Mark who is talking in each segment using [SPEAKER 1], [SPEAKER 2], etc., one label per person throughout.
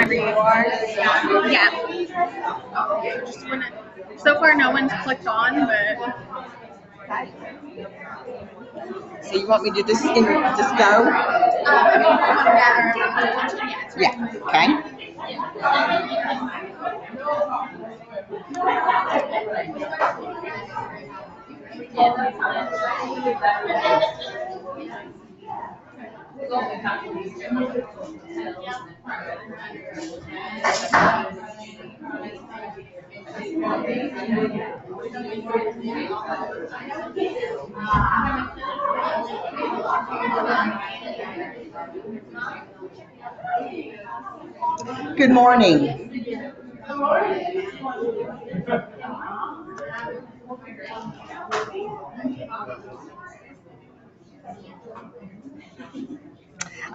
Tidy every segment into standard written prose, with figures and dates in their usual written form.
[SPEAKER 1] whenever you are. Yeah. So far, no one's clicked on, but.
[SPEAKER 2] So you want me to just go? Yeah. Okay. Good morning. Good morning.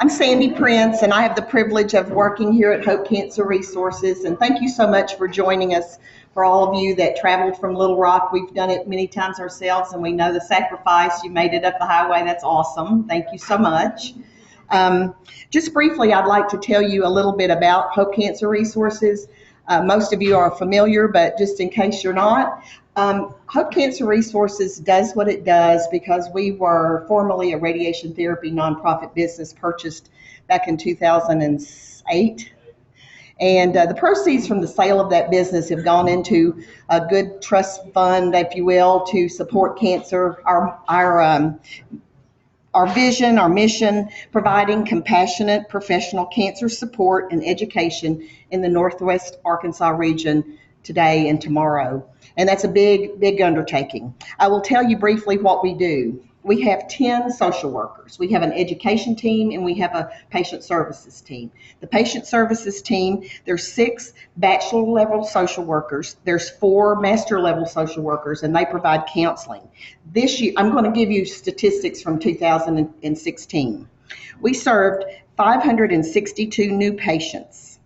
[SPEAKER 2] I'm Sandy Prince, and I have the privilege of working here at Hope Cancer Resources. And thank you so much for joining us. For all of you that traveled from Little Rock, we've done it many times ourselves, and we know the sacrifice. You made it up the highway. That's awesome. Thank you so much. Just briefly, I'd like to tell you a little bit about Hope Cancer Resources. Most of you are familiar, but just in case you're not, Hope Cancer Resources does what it does because we were formerly a radiation therapy nonprofit business purchased back in 2008. And the proceeds from the sale of that business have gone into a good trust fund, if you will, to support cancer. Our vision, our mission, providing compassionate professional cancer support and education in the Northwest Arkansas region today and tomorrow. And that's a big, big undertaking. I will tell you briefly what we do. We have 10 social workers. We have an education team and we have a patient services team. The patient services team, there's 6 bachelor level social workers. There's 4 master level social workers, and they provide counseling. This year, I'm going to give you statistics from 2016. We served 562 new patients.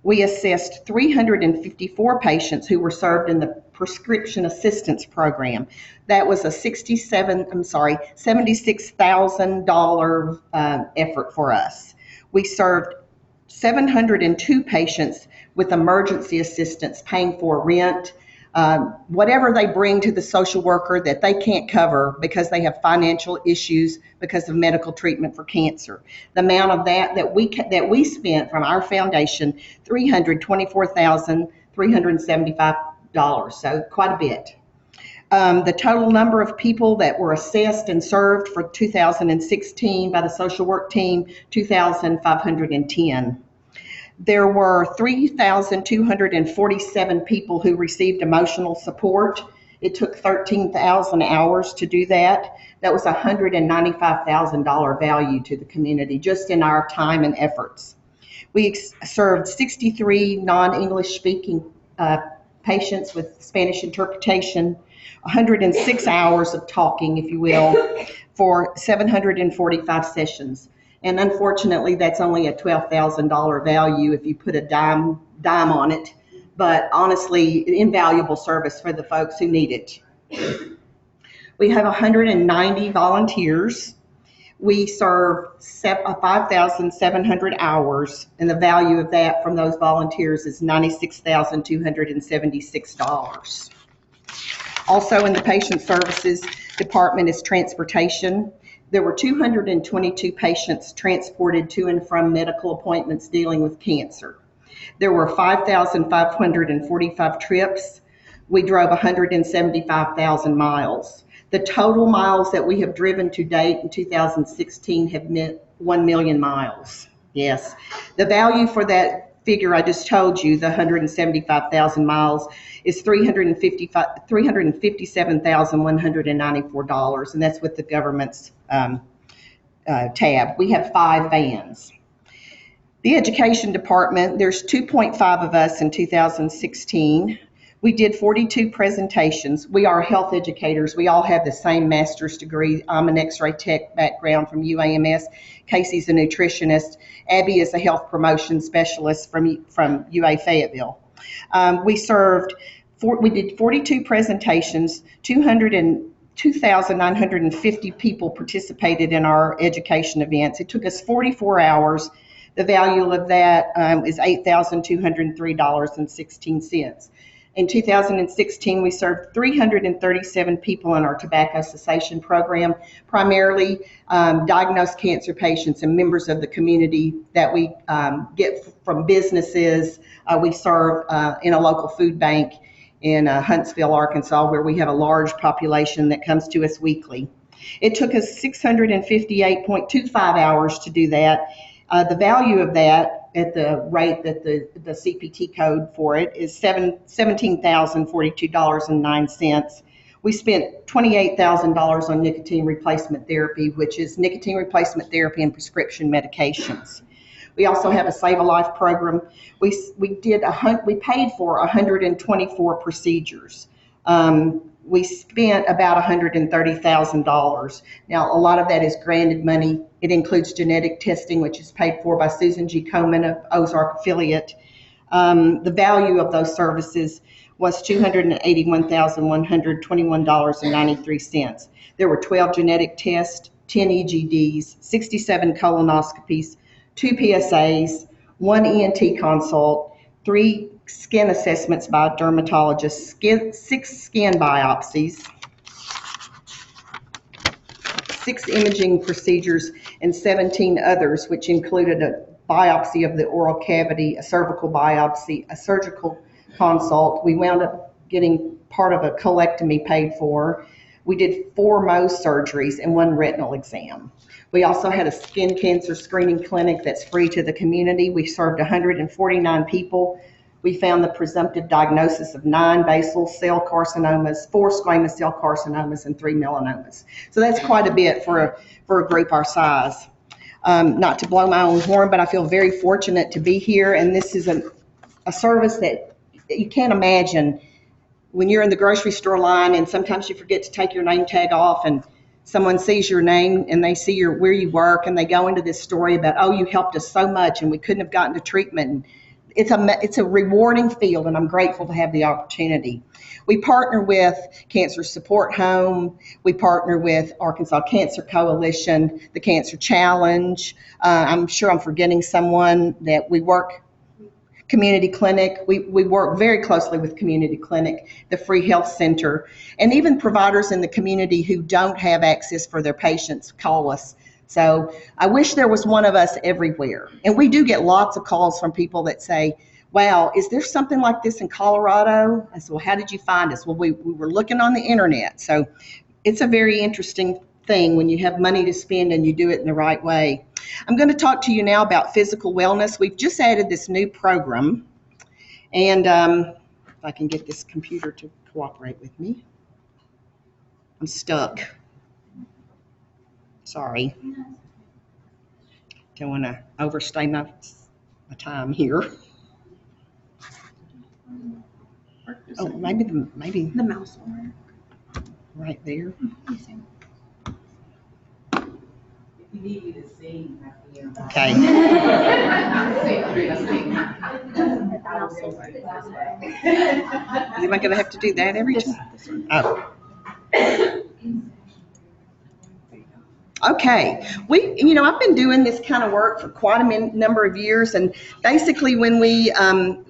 [SPEAKER 2] We assessed 354 patients who were served in the prescription assistance program. That was a $76,000 effort for us. We served 702 patients with emergency assistance, paying for rent, whatever they bring to the social worker that they can't cover because they have financial issues because of medical treatment for cancer. The amount of that we spent from our foundation, $324,375, so quite a bit. The total number of people that were assessed and served for 2016 by the social work team, 2,510. There were 3,247 people who received emotional support. It took 13,000 hours to do that. That was $195,000 value to the community just in our time and efforts. We served 63 non-English speaking patients with Spanish interpretation, 106 hours of talking, if you will, for 745 sessions. And unfortunately, that's only a $12,000 value if you put a dime on it. But honestly, invaluable service for the folks who need it. We have 190 volunteers. We serve 5,700 hours, and the value of that from those volunteers is $96,276. Also in the patient services department is transportation. There were 222 patients transported to and from medical appointments dealing with cancer. There were 5,545 trips. We drove 175,000 miles. The total miles that we have driven to date in 2016 have meant 1 million miles. Yes. The value for that figure I just told you, the 175,000 miles, is $357,194, and that's with the government's tab. We have 5 vans. The education department, there's 2.5 of us in 2016. We did 42 presentations. We are health educators. We all have the same master's degree. I'm an X-ray tech background from UAMS. Casey's a nutritionist. Abby is a health promotion specialist from UA Fayetteville. We did 42 presentations. 2,950 people participated in our education events. It took us 44 hours The value of that is $8,203.16. In 2016, we served 337 people in our tobacco cessation program, primarily diagnosed cancer patients and members of the community that we get from businesses. We serve in a local food bank in Huntsville, Arkansas, where we have a large population that comes to us weekly. It took us 658.25 hours to do that. The value of that at the rate that the CPT code for it is $17,042.09. We spent $28,000 on nicotine replacement therapy, which is nicotine replacement therapy and prescription medications. We also have a Save a Life program. We paid for 124 procedures. We spent about $130,000. Now, a lot of that is granted money. It includes genetic testing, which is paid for by Susan G. Komen of Ozark Affiliate. The value of those services was $281,121.93. There were 12 genetic tests, 10 EGDs, 67 colonoscopies, 2 PSAs, 1 ENT consult, 3 skin assessments by a dermatologist, 6 skin biopsies, 6 imaging procedures, and 17 others, which included a biopsy of the oral cavity, a cervical biopsy, a surgical consult. We wound up getting part of a colectomy paid for. We did 4 Mohs surgeries and 1 retinal exam. We also had a skin cancer screening clinic that's free to the community. We served 149 people. We found the presumptive diagnosis of 9 basal cell carcinomas, 4 squamous cell carcinomas, and 3 melanomas. So that's quite a bit for a group our size. Not to blow my own horn, but I feel very fortunate to be here, and this is a service that you can't imagine when you're in the grocery store line and sometimes you forget to take your name tag off and someone sees your name and they see where you work and they go into this story about, oh, you helped us so much and we couldn't have gotten to treatment. It's a rewarding field, and I'm grateful to have the opportunity. We partner with Cancer Support Home. We partner with Arkansas Cancer Coalition, the Cancer Challenge. I'm sure I'm forgetting someone that we work. Community Clinic. We work very closely with Community Clinic, the Free Health Center, and even providers in the community who don't have access for their patients call us. So I wish there was one of us everywhere. And we do get lots of calls from people that say, wow, is there something like this in Colorado? I said, well, how did you find us? Well, we were looking on the internet. So it's a very interesting thing when you have money to spend and you do it in the right way. I'm going to talk to you now about physical wellness. We've just added this new program, and if I can get this computer to cooperate with me. I'm stuck. Sorry. Don't want to overstay my time here. Oh, maybe
[SPEAKER 1] The mouse will work.
[SPEAKER 2] right there.
[SPEAKER 3] You need me to sing.
[SPEAKER 2] Okay. Am I going to have to do that every time? Oh. Okay. I've been doing this kind of work for quite a number of years, and basically when we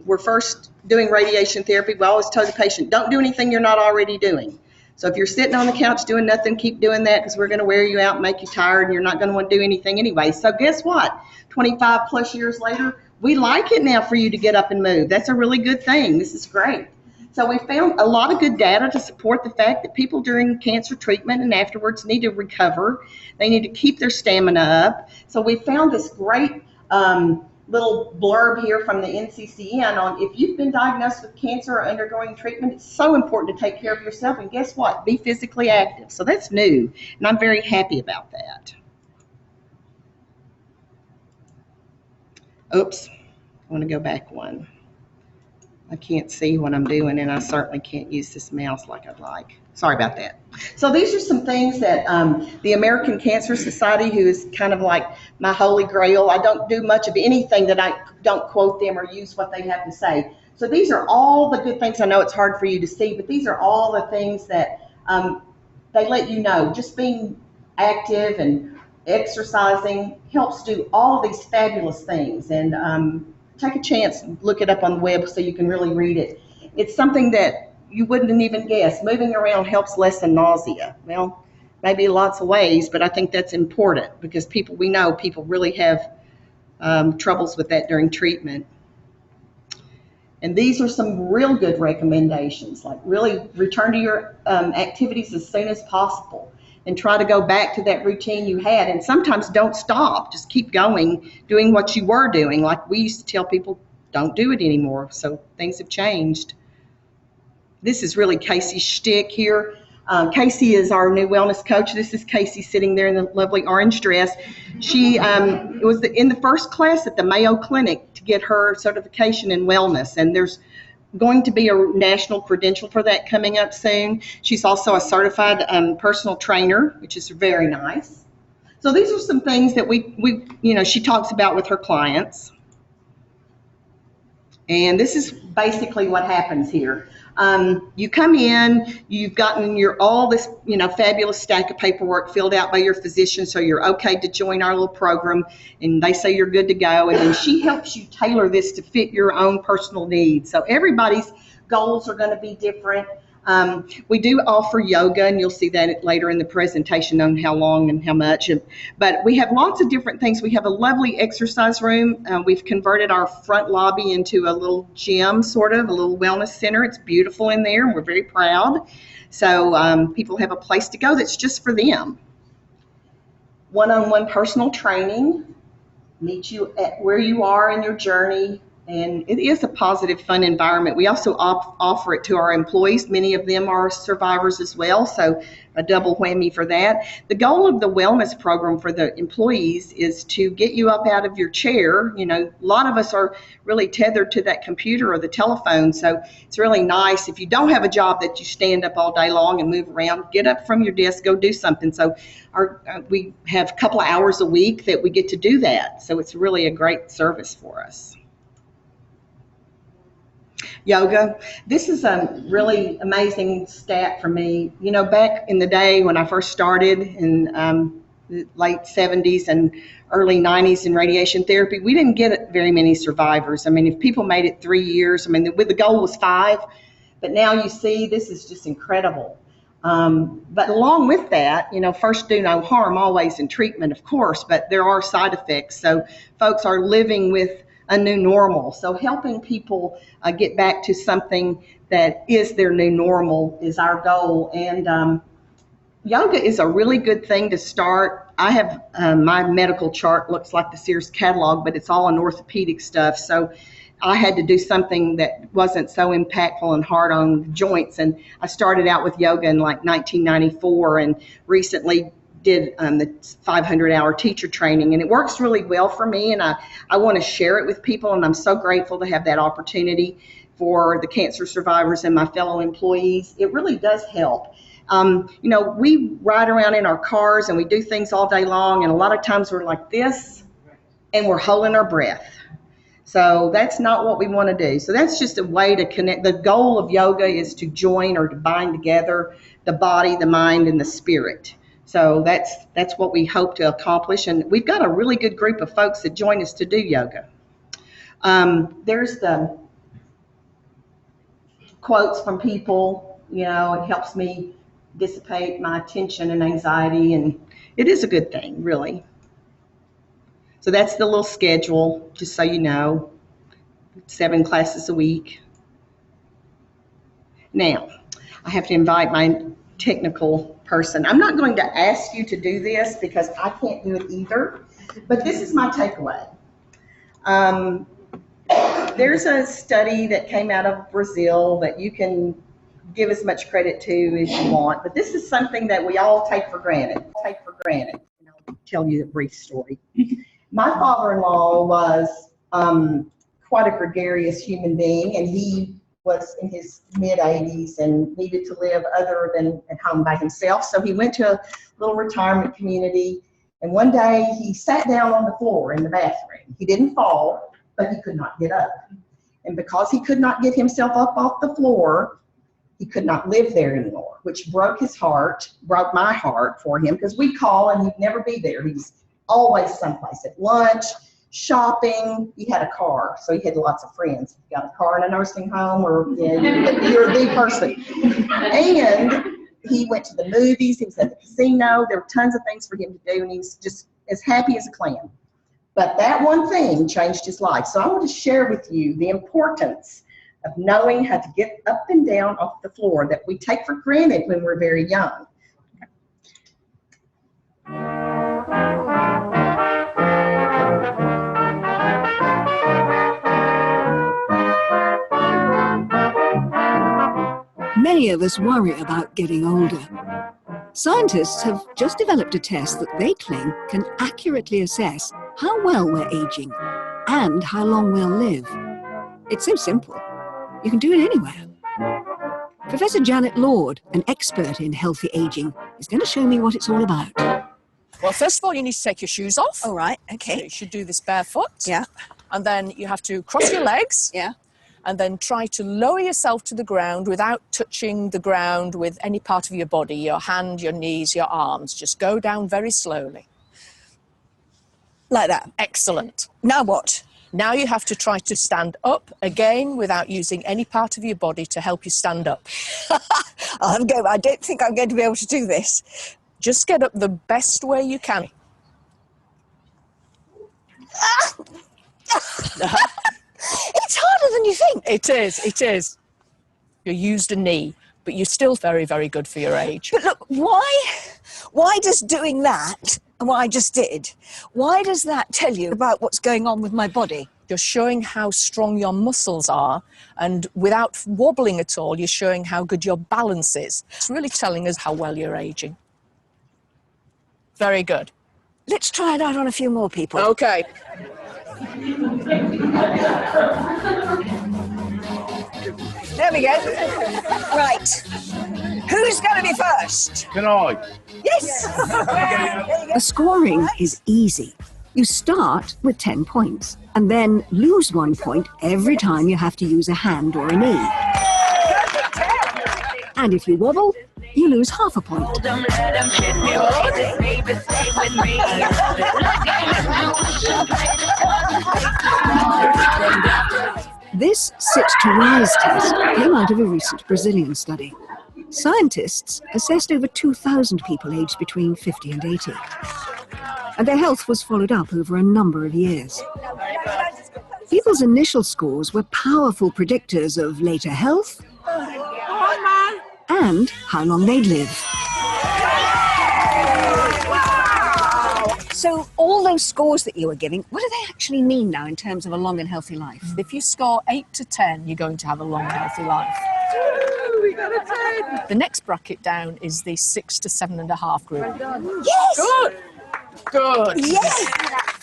[SPEAKER 2] were first doing radiation therapy, we always told the patient, don't do anything you're not already doing. So if you're sitting on the couch doing nothing, keep doing that, because we're going to wear you out and make you tired, and you're not going to want to do anything anyway. So guess what? 25 plus years later, we like it now for you to get up and move. That's a really good thing. This is great. So we found a lot of good data to support the fact that people during cancer treatment and afterwards need to recover. They need to keep their stamina up. So we found this great little blurb here from the NCCN on if you've been diagnosed with cancer or undergoing treatment, it's so important to take care of yourself. And guess what? Be physically active. So that's new, and I'm very happy about that. Oops, I want to go back one. I can't see what I'm doing, and I certainly can't use this mouse like I'd like. Sorry about that. So these are some things that the American Cancer Society, who is kind of like my holy grail, I don't do much of anything that I don't quote them or use what they have to say. So these are all the good things. I know it's hard for you to see, but these are all the things that they let you know. Just being active and exercising, helps do all these fabulous things. And take a chance, look it up on the web so you can really read it. It's something that you wouldn't even guess. Moving around helps lessen nausea. Well, maybe lots of ways, but I think that's important because we know people really have troubles with that during treatment. And these are some real good recommendations, like really return to your activities as soon as possible and try to go back to that routine you had. And sometimes don't stop, just keep going, doing what you were doing. Like we used to tell people, don't do it anymore. So things have changed. This is really Casey's shtick here. Casey is our new wellness coach. This is Casey sitting there in the lovely orange dress. She was in the first class at the Mayo Clinic to get her certification in wellness, and there's going to be a national credential for that coming up soon. She's also a certified personal trainer, which is very nice. So these are some things that she talks about with her clients. And this is basically what happens here. You come in, you've gotten all this, fabulous stack of paperwork filled out by your physician, so you're okay to join our little program, and they say you're good to go, and then she helps you tailor this to fit your own personal needs. So everybody's goals are going to be different. We do offer yoga, and you'll see that later in the presentation on how long and how much. But we have lots of different things. We have a lovely exercise room. We've converted our front lobby into a little gym, sort of, a little wellness center. It's beautiful in there, and we're very proud. So people have a place to go that's just for them. One-on-one personal training, meet you at where you are in your journey. And it is a positive, fun environment. We also offer it to our employees. Many of them are survivors as well, so a double whammy for that. The goal of the wellness program for the employees is to get you up out of your chair. A lot of us are really tethered to that computer or the telephone, so it's really nice. If you don't have a job that you stand up all day long and move around, get up from your desk, go do something. So we have a couple of hours a week that we get to do that, so it's really a great service for us. Yoga. This is a really amazing stat for me. Back in the day when I first started in the late 70s and early 90s in radiation therapy, we didn't get very many survivors. If people made it 3 years, the goal was 5, but now you see this is just incredible. But along with that, first do no harm always in treatment, of course, but there are side effects. So folks are living with a new normal. So helping people get back to something that is their new normal is our goal. And yoga is a really good thing to start. I have my medical chart looks like the Sears catalog, but it's all in orthopedic stuff. So I had to do something that wasn't so impactful and hard on joints. And I started out with yoga in like 1994 and recently did the 500-hour teacher training, and it works really well for me, and I want to share it with people, and I'm so grateful to have that opportunity for the cancer survivors and my fellow employees. It really does help. We ride around in our cars and we do things all day long, and a lot of times we're like this and we're holding our breath. So that's not what we want to do. So that's just a way to connect. The goal of yoga is to join or to bind together the body, the mind, and the spirit. So that's what we hope to accomplish, and we've got a really good group of folks that join us to do yoga. There's the quotes from people. It helps me dissipate my tension and anxiety, and it is a good thing, really. So that's the little schedule, just so you know, 7 classes a week. Now, I have to invite my technical person. I'm not going to ask you to do this because I can't do it either, but this is my takeaway. There's a study that came out of Brazil that you can give as much credit to as you want, but this is something that we all take for granted. And I'll tell you a brief story. My father-in-law was quite a gregarious human being, and he was in his mid-80s and needed to live other than at home by himself. So he went to a little retirement community, and one day he sat down on the floor in the bathroom. He didn't fall, but he could not get up. And because he could not get himself up off the floor, he could not live there anymore. which broke my heart for him, because we'd call and he'd never be there. He was always someplace, at lunch, shopping. He had a car, so he had lots of friends. If you got a car in a nursing home, or you're the person. And he went to the movies, he was at the casino, there were tons of things for him to do, and he was just as happy as a clam. But that one thing changed his life. So I want to share with you the importance of knowing how to get up and down off the floor that we take for granted when we're very young.
[SPEAKER 4] Many of us worry about getting older. Scientists have just developed a test that they claim can accurately assess how well we're aging and how long we'll live. It's so simple. You can do it anywhere. Professor Janet Lord, an expert in healthy aging, is going to show me what it's all about.
[SPEAKER 5] Well, first of all, you need to take your shoes off.
[SPEAKER 4] All right,
[SPEAKER 5] So
[SPEAKER 4] okay.
[SPEAKER 5] you should do this barefoot.
[SPEAKER 4] Yeah.
[SPEAKER 5] And then you have to cross your legs.
[SPEAKER 4] Yeah.
[SPEAKER 5] And then try to lower yourself to the ground without touching the ground with any part of your body, your hand, your knees, your arms. Just go down very slowly.
[SPEAKER 4] Like that.
[SPEAKER 5] Excellent.
[SPEAKER 4] Now what?
[SPEAKER 5] Now you have to try to stand up again without using any part of your body to help you stand up.
[SPEAKER 4] I don't think I'm going to be able to do this.
[SPEAKER 5] Just get up the best way you can.
[SPEAKER 4] It's harder than you think.
[SPEAKER 5] It is. You used a knee, but you're still very, very good for your age.
[SPEAKER 4] But look, why does doing that, and what I just did, why does that tell you about what's going on with my body?
[SPEAKER 5] You're showing how strong your muscles are, and without wobbling at all, you're showing how good your balance is. It's really telling us how well you're aging. Very good.
[SPEAKER 4] Let's try it out on a few more people.
[SPEAKER 5] Okay.
[SPEAKER 4] There we go. Right. Who's going to be first?
[SPEAKER 6] Can I?
[SPEAKER 4] Yes. There you go.
[SPEAKER 7] The scoring is easy. You start with 10 points and then lose 1 point every time you have to use a hand or a knee. And if you wobble, you lose half a point. This sit-to-rise test came out of a recent Brazilian study. Scientists assessed over 2,000 people aged between 50 and 80. And their health was followed up over a number of years. People's initial scores were powerful predictors of later health and how long they'd live.
[SPEAKER 4] So all those scores that you were giving, what do they actually mean now in terms of a long and healthy life?
[SPEAKER 5] If you score 8 to 10, you're going to have a long, healthy life.
[SPEAKER 3] We got a 10.
[SPEAKER 5] The next bracket down is the 6 to 7.5 group.
[SPEAKER 4] Yes!
[SPEAKER 5] Good. Good.
[SPEAKER 4] Yes!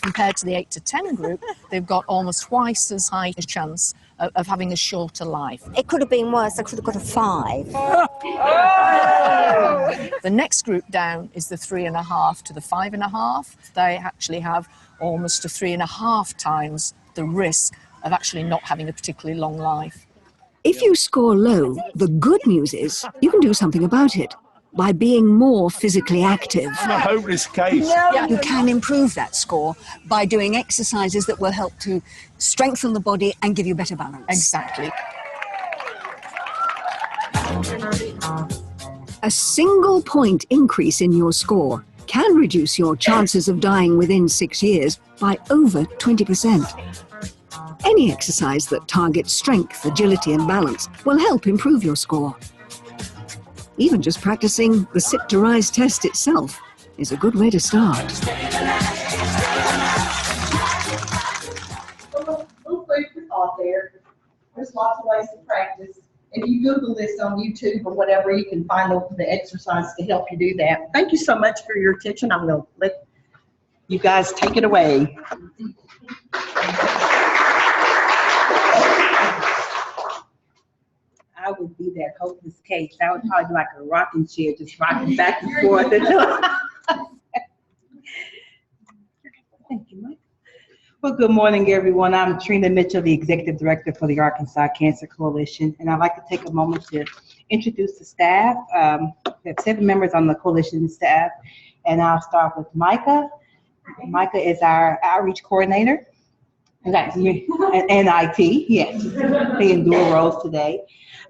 [SPEAKER 5] Compared to the 8 to 10 group, they've got almost twice as high a chance of having a shorter life.
[SPEAKER 8] It could have been worse. I could have got a 5.
[SPEAKER 5] The next group down is the 3.5 to the 5.5. They actually have almost 3.5 times the risk of actually not having a particularly long life.
[SPEAKER 7] If you score low, the good news is you can do something about it by being more physically active.
[SPEAKER 6] It's a hopeless case.
[SPEAKER 4] No, you can improve that score by doing exercises that will help to strengthen the body and give you better balance.
[SPEAKER 5] Exactly.
[SPEAKER 7] A single point increase in your score can reduce your chances of dying within 6 years by over 20%. Any exercise that targets strength, agility and balance will help improve your score. Even just practicing the sit-to-rise test itself is a good way to start.
[SPEAKER 2] Little food for thought there. There's lots of ways to practice. If you Google this on YouTube or whatever, you can find the exercise to help you do that. Thank you so much for your attention. I'm going to let you guys take it away.
[SPEAKER 3] I would be that hopeless case. I would probably be like a rocking chair, just rocking back and forth. Thank you, Mike. Well, good morning, everyone. I'm Trina Mitchell, the Executive Director for the Arkansas Cancer Coalition, and I'd like to take a moment to introduce the staff. We have 7 members on the coalition staff, and I'll start with Micah. Micah is our outreach coordinator. And IT, yes, playing dual roles today.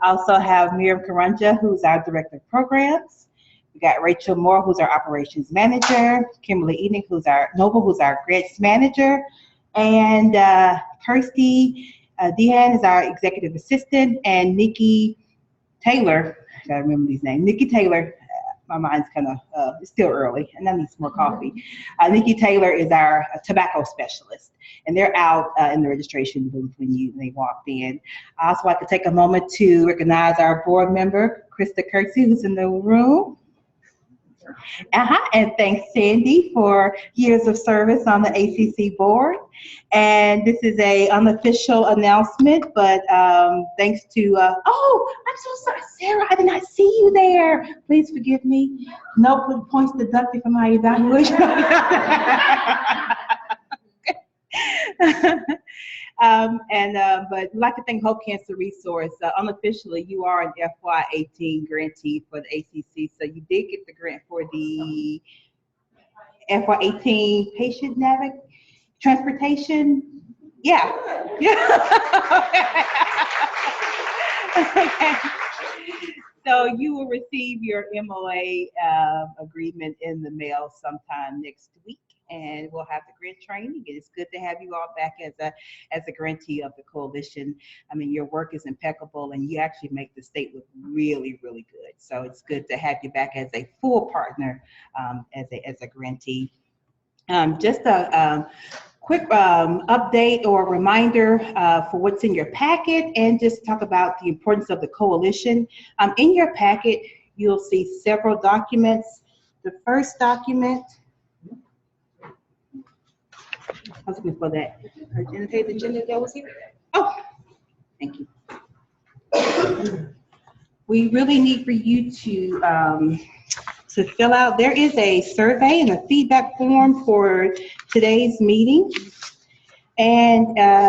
[SPEAKER 3] I also have Miriam Karanja, who's our director of programs. We got Rachel Moore, who's our operations manager. Kimberly Enoch, who's our grants manager. And Kirsty Dehan is our executive assistant. And Nikki Taylor, I gotta remember these names. Nikki Taylor, my mind's kind of, it's still early and I need some more coffee. Nikki Taylor is our tobacco specialist, and they're out in the registration booth when they walked in. I also like to take a moment to recognize our board member, Krista Kirksey, who's in the room. And thanks Sandy for years of service on the ACC board. And this is a unofficial announcement, but thanks to, oh, I'm so sorry, Sarah, I did not see you there. Please forgive me. No points deducted from my evaluation. But we'd like to thank Hope Cancer Resource. Unofficially, you are an FY18 grantee for the ACC, so you did get the grant for the FY18 patient transportation. Yeah. Okay. So you will receive your MOA agreement in the mail sometime next week, and we'll have the grant training. It is good to have you all back as a grantee of the coalition. I mean, your work is impeccable, and you actually make the state look really, really good. So it's good to have you back as a full partner, as a grantee. Just a quick update or reminder for what's in your packet, and just talk about the importance of the coalition. In your packet, you'll see several documents. The first document, I was looking for that agenda that was here. Oh, thank you. We really need for you to fill out. There is a survey and a feedback form for today's meeting. And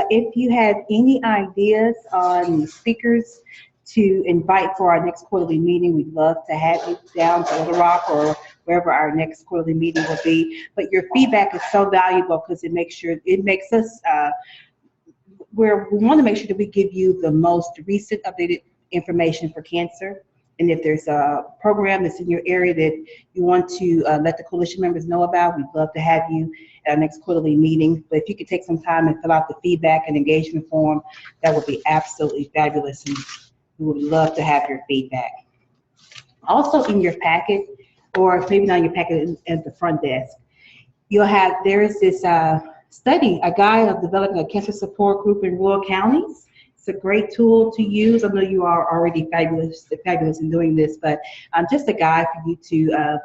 [SPEAKER 3] if you have any ideas on speakers to invite for our next quarterly meeting, we'd love to have you down to Little Rock or wherever our next quarterly meeting will be. But your feedback is so valuable because it makes us, we want to make sure that we give you the most recent updated information for cancer. And if there's a program that's in your area that you want to let the coalition members know about, we'd love to have you at our next quarterly meeting. But if you could take some time and fill out the feedback and engagement form, that would be absolutely fabulous. And we would love to have your feedback. Also in your packet, or maybe not in your packet, at the front desk, there is this study, a guide of developing a cancer support group in rural counties. It's a great tool to use. I know you are already fabulous in doing this, but just a guide for you to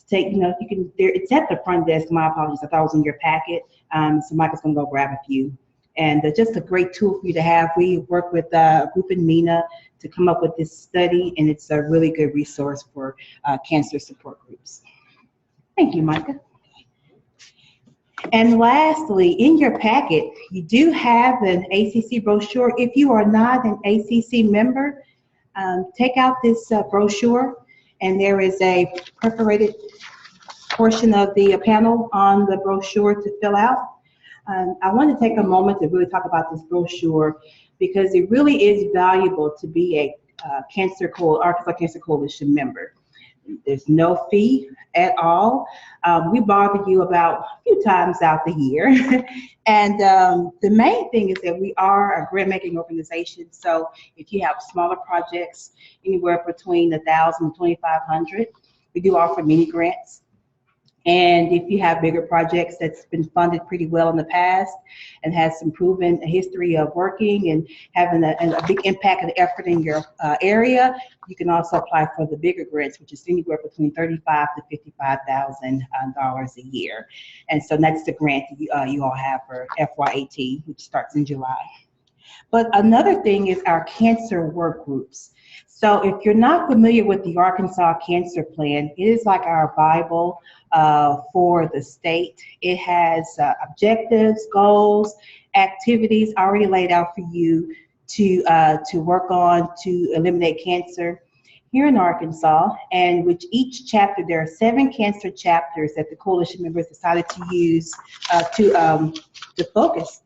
[SPEAKER 3] take. You know, you can. It's at the front desk. My apologies, I thought it was in your packet. So Michael's gonna go grab a few, and just a great tool for you to have. We work with a group in MENA to come up with this study, and it's a really good resource for cancer support groups. Thank you, Micah. And lastly, in your packet, you do have an ACC brochure. If you are not an ACC member, take out this brochure, and there is a perforated portion of the panel on the brochure to fill out. I want to take a moment to really talk about this brochure because it really is valuable to be a Arkansas Cancer Coalition member. There's no fee at all. We bother you about a few times out the year. And the main thing is that we are a grant-making organization. So if you have smaller projects, anywhere between 1,000 and 2,500, we do offer mini grants. And if you have bigger projects that's been funded pretty well in the past and has some proven history of working and having a big impact and effort in your area, you can also apply for the bigger grants, which is anywhere between $35,000 to $55,000 a year. And so that's the grant that you all have for FY18, which starts in July. But another thing is our cancer work groups. So if you're not familiar with the Arkansas Cancer Plan, it is like our Bible for the state. It has objectives, goals, activities already laid out for you to work on to eliminate cancer. here in Arkansas, and with each chapter, there are 7 cancer chapters that the coalition members decided to use to focus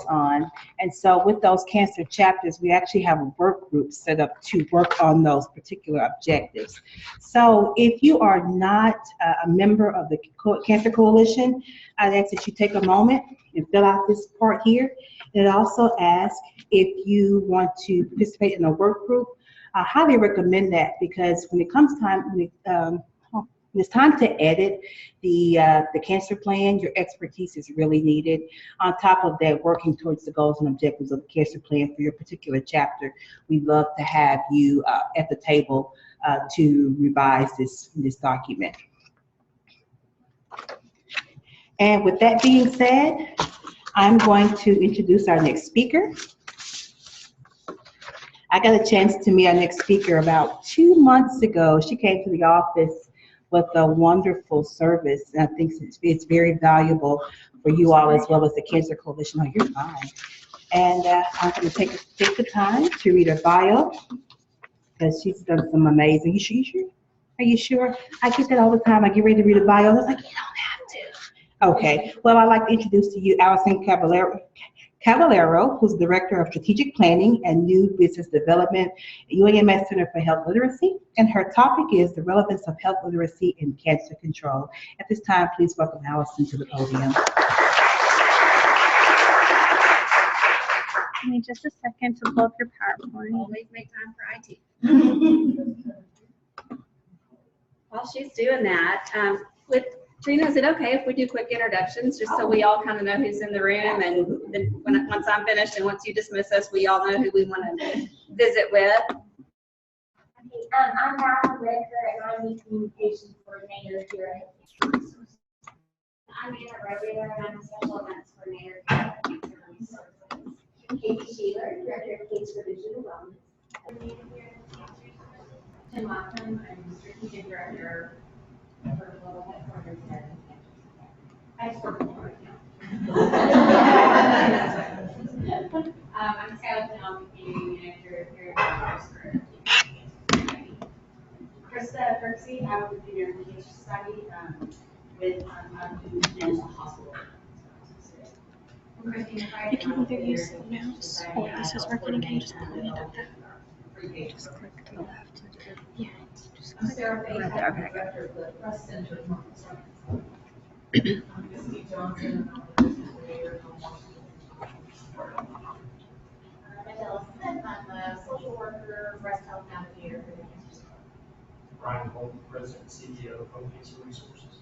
[SPEAKER 3] on. And so with those cancer chapters, we actually have a work group set up to work on those particular objectives. So if you are not a member of the Cancer Coalition, I'd ask that you take a moment and fill out this part here. It also asks if you want to participate in a work group. I highly recommend that, because when it comes time, when it's time to edit the cancer plan, your expertise is really needed. On top of that, working towards the goals and objectives of the cancer plan for your particular chapter, we'd love to have you at the table to revise this document. And with that being said, I'm going to introduce our next speaker. I got a chance to meet our next speaker about 2 months ago. She came to the office with a wonderful service, and I think it's very valuable for you all as well as the Cancer Coalition. Oh, you're fine. And I'm going to take the time to read her bio, because she's done some amazing. You sure? Are you sure? I get that all the time. I get ready to read a bio, and I was like, you don't have to. Okay. Well, I'd like to introduce to you Allison Caballero, who's Director of Strategic Planning and New Business Development at UAMS Center for Health Literacy, and her topic is the relevance of health literacy in cancer control. At this time, please welcome Allison to the podium.
[SPEAKER 1] Give me just a second to pull up your PowerPoint.
[SPEAKER 6] Always make time for IT. While she's doing that, with Trina, is it okay if we do quick introductions, just so we all kind of know who's in the room, and then once I'm finished and once you dismiss us, we all know who we want to visit with?
[SPEAKER 9] Okay, I'm Madeline Whitaker, and I'm the Communications Coordinator here at ACC Resources. I'm Anna Robier, and I'm a Special Events Coordinator here at ACC Resources. I'm Katie Sheeler, Director of Case Revision and Wellness. Tim Lachlan, I'm Strategic Director for Global Headquarters at I just work right now. I'm Skylar Fennell, Community Manager here at Krista Kirksey, I work with the American Cancer Society with mental hospital.
[SPEAKER 1] You can either use the mouse or this is working again. Just put it up there. Just click to the left. Yeah. Just click right there. Okay, good.
[SPEAKER 9] I'm a social worker, breast health navigator for the Cancer Society.
[SPEAKER 10] Brian Holt, President and CEO of ACC Resources.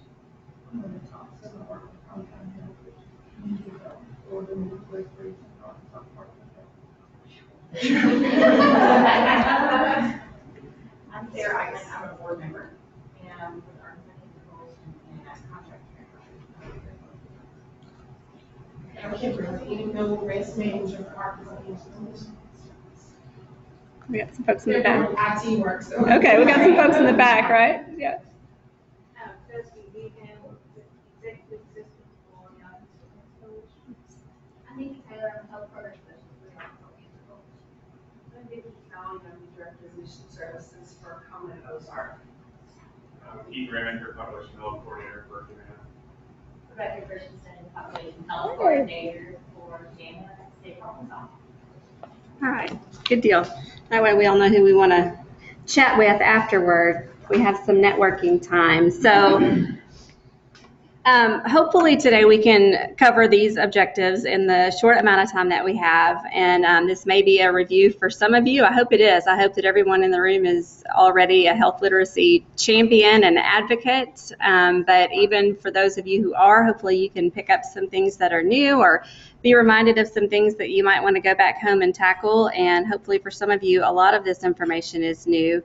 [SPEAKER 9] I'm Sarah Eichmann, I'm a board member, and with our and as contract
[SPEAKER 1] We got some folks in the back.
[SPEAKER 9] IT work, so.
[SPEAKER 1] Okay, we got some folks in the back, right? Yeah.
[SPEAKER 9] I'm Nikki Taylor, I'm a health program specialist for the Arkansas Cancer Coalition.
[SPEAKER 11] I'm Vicki Fallon, I'm the Director of Mission Services for Common Ozark.
[SPEAKER 10] Pete Raymond, your Population Health Coordinator for Humana.
[SPEAKER 9] Rebecca Christensen, Population Health Coordinator for JAMA at State of Arkansas.
[SPEAKER 6] All right, good deal. That way we all know who we want to chat with afterward. We have some networking time. So hopefully today we can cover these objectives in the short amount of time that we have. And this may be a review for some of you. I hope it is. I hope that everyone in the room is already a health literacy champion and advocate. But even for those of you who are, hopefully you can pick up some things that are new or be reminded of some things that you might want to go back home and tackle. And hopefully for some of you, a lot of this information is new.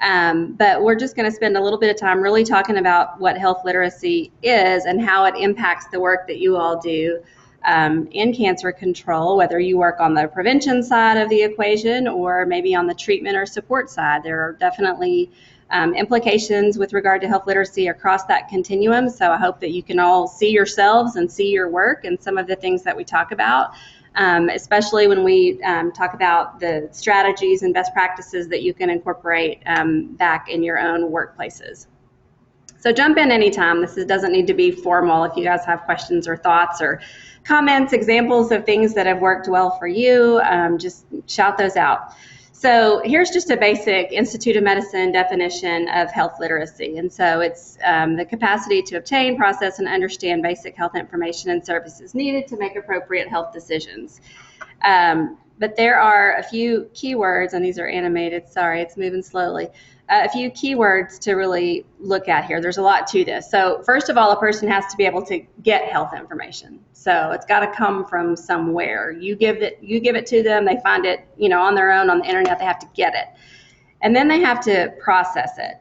[SPEAKER 6] But we're just going to spend a little bit of time really talking about what health literacy is and how it impacts the work that you all do in cancer control, whether you work on the prevention side of the equation or maybe on the treatment or support side. There are definitely implications with regard to health literacy across that continuum. So I hope that you can all see yourselves and see your work and some of the things that we talk about. especially when we talk about the strategies and best practices that you can incorporate back in your own workplaces. So jump in anytime. This doesn't need to be formal. If you guys have questions or thoughts or comments, examples of things that have worked well for you, just shout those out. So here's just a basic Institute of Medicine definition of health literacy. And so it's the capacity to obtain, process, and understand basic health information and services needed to make appropriate health decisions. But there are a few keywords, and these are animated, sorry, it's moving slowly. A few keywords to really look at here. There's a lot to this. So first of all, a person has to be able to get health information. So it's got to come from somewhere. You give it to them, they find it, on their own on the internet, they have to get it. And then they have to process it.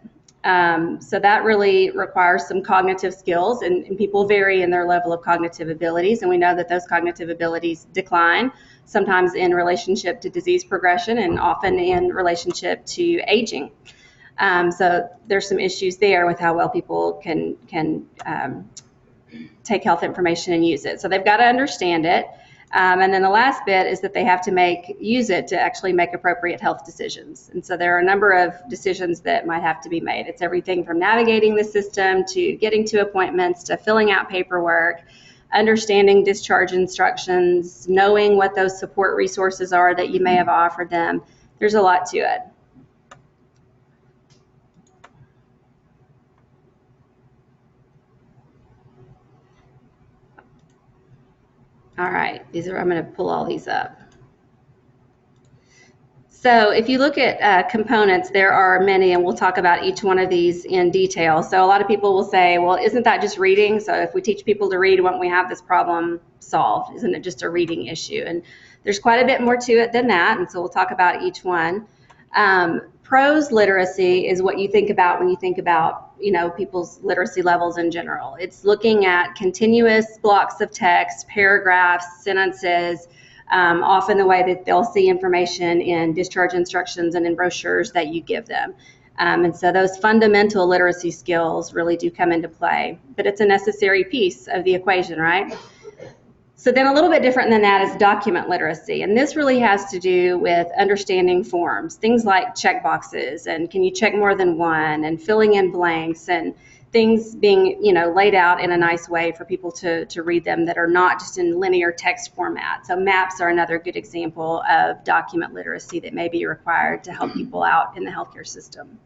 [SPEAKER 6] So that really requires some cognitive skills, and people vary in their level of cognitive abilities, and we know that those cognitive abilities decline, sometimes in relationship to disease progression and often in relationship to aging. So there's some issues there with how well people can take health information and use it. So they've got to understand it. And then the last bit is that they have to use it to actually make appropriate health decisions. And so there are a number of decisions that might have to be made. It's everything from navigating the system to getting to appointments to filling out paperwork, understanding discharge instructions, knowing what those support resources are that you may have offered them. There's a lot to it. All right, I'm going to pull all these up. So if you look at components, there are many, and we'll talk about each one of these in detail. So a lot of people will say, well, isn't that just reading? So if we teach people to read, won't we have this problem solved? Isn't it just a reading issue? And there's quite a bit more to it than that, and so we'll talk about each one. Prose literacy is what you think about when you think about people's literacy levels in general. It's looking at continuous blocks of text, paragraphs, sentences, often the way that they'll see information in discharge instructions and in brochures that you give them. And so those fundamental literacy skills really do come into play, but it's a necessary piece of the equation, right? So then a little bit different than that is document literacy. And this really has to do with understanding forms, things like check boxes, and can you check more than one, and filling in blanks, and things being laid out in a nice way for people to read them that are not just in linear text format. So maps are another good example of document literacy that may be required to help people out in the healthcare system.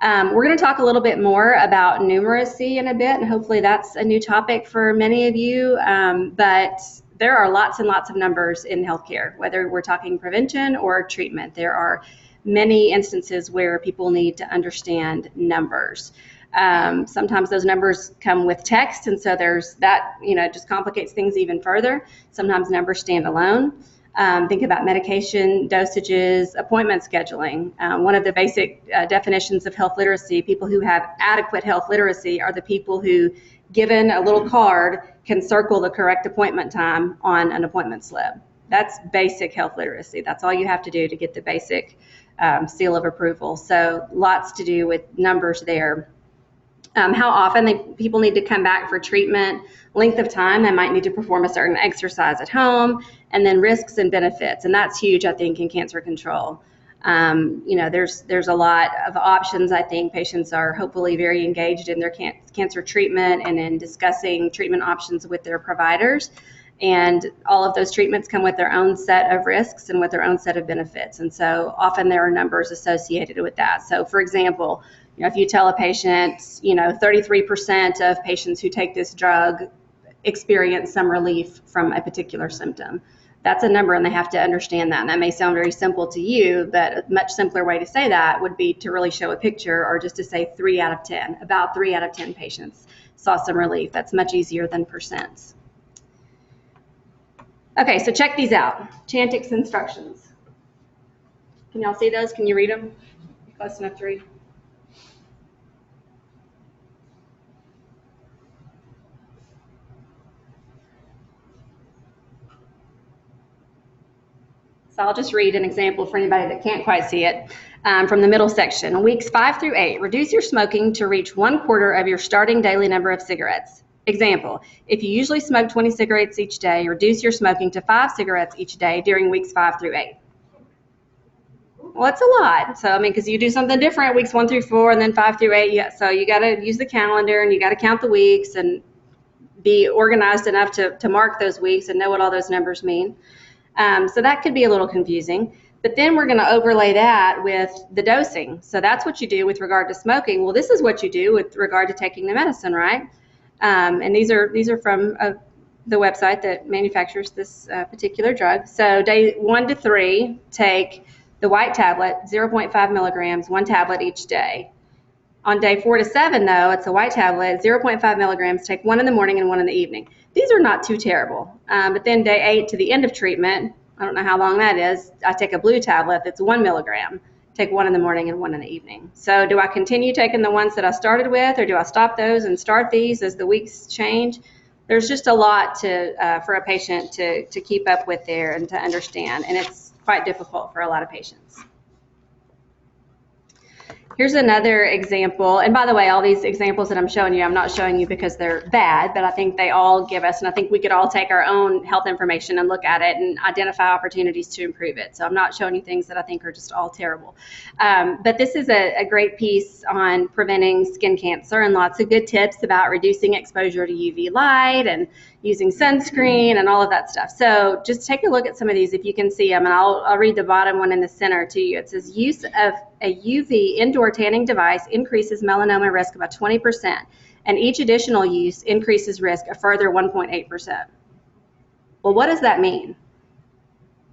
[SPEAKER 6] We're going to talk a little bit more about numeracy in a bit, and hopefully that's a new topic for many of you, but there are lots and lots of numbers in healthcare, whether we're talking prevention or treatment. There are many instances where people need to understand numbers. Sometimes those numbers come with text, and so there's that, just complicates things even further. Sometimes numbers stand alone. Think about medication dosages, appointment scheduling. One of the basic definitions of health literacy, people who have adequate health literacy are the people who, given a little card, can circle the correct appointment time on an appointment slip. That's basic health literacy. That's all you have to do to get the basic seal of approval. So lots to do with numbers there. How often people need to come back for treatment, length of time, they might need to perform a certain exercise at home, and then risks and benefits. And that's huge, I think, in cancer control. There's a lot of options. I think patients are hopefully very engaged in their cancer treatment and in discussing treatment options with their providers. And all of those treatments come with their own set of risks and with their own set of benefits. And so often there are numbers associated with that. So for example, if you tell a patient, 33% of patients who take this drug experience some relief from a particular symptom. That's a number, and they have to understand that. And that may sound very simple to you, but a much simpler way to say that would be to really show a picture, or just to say 3 out of 10. About 3 out of 10 patients saw some relief. That's much easier than percents. Okay, so check these out. Chantix instructions. Can y'all see those? Can you read them? Close enough to read? So I'll just read an example for anybody that can't quite see it from the middle section. Weeks 5 through 8, reduce your smoking to reach 1/4 of your starting daily number of cigarettes. Example, if you usually smoke 20 cigarettes each day, reduce your smoking to 5 cigarettes each day during weeks 5 through 8. Well, it's a lot. So, I mean, because you do something different weeks 1 through 4 and then 5 through 8. Yeah, so you got to use the calendar and you got to count the weeks and be organized enough to mark those weeks and know what all those numbers mean. So that could be a little confusing. But then we're going to overlay that with the dosing. So that's what you do with regard to smoking. Well, this is what you do with regard to taking the medicine, right? And these are from the website that manufactures this particular drug. So day 1 to 3, take the white tablet, 0.5 milligrams, 1 tablet each day. On day 4 to 7, though, it's a white tablet, 0.5 milligrams, take 1 in the morning and 1 in the evening. These are not too terrible. But then day 8 to the end of treatment, I don't know how long that is, I take a blue tablet that's 1 milligram, take 1 in the morning and 1 in the evening. So do I continue taking the ones that I started with, or do I stop those and start these as the weeks change? There's just a lot for a patient to keep up with there and to understand, and it's quite difficult for a lot of patients. Here's another example, and by the way, all these examples that I'm showing you, I'm not showing you because they're bad, but I think they all give us, and I think we could all take our own health information and look at it and identify opportunities to improve it. So I'm not showing you things that I think are just all terrible. But this is a great piece on preventing skin cancer and lots of good tips about reducing exposure to UV light and using sunscreen and all of that stuff. So just take a look at some of these if you can see them, and I'll read the bottom one in the center to you. It says, use of a UV indoor tanning device increases melanoma risk by 20%, and each additional use increases risk a further 1.8%. Well, what does that mean?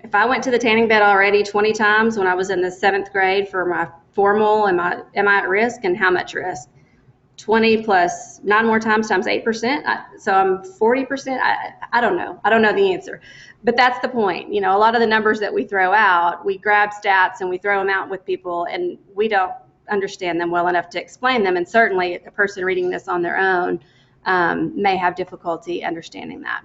[SPEAKER 6] If I went to the tanning bed already 20 times when I was in the 7th grade for my formal, am I at risk, and how much risk? 20 plus 9 more times 8%. So I'm 40%. I don't know. I don't know the answer. But that's the point. You know, a lot of the numbers that we throw out, we grab stats and we throw them out with people, and we don't understand them well enough to explain them. And certainly a person reading this on their own may have difficulty understanding that.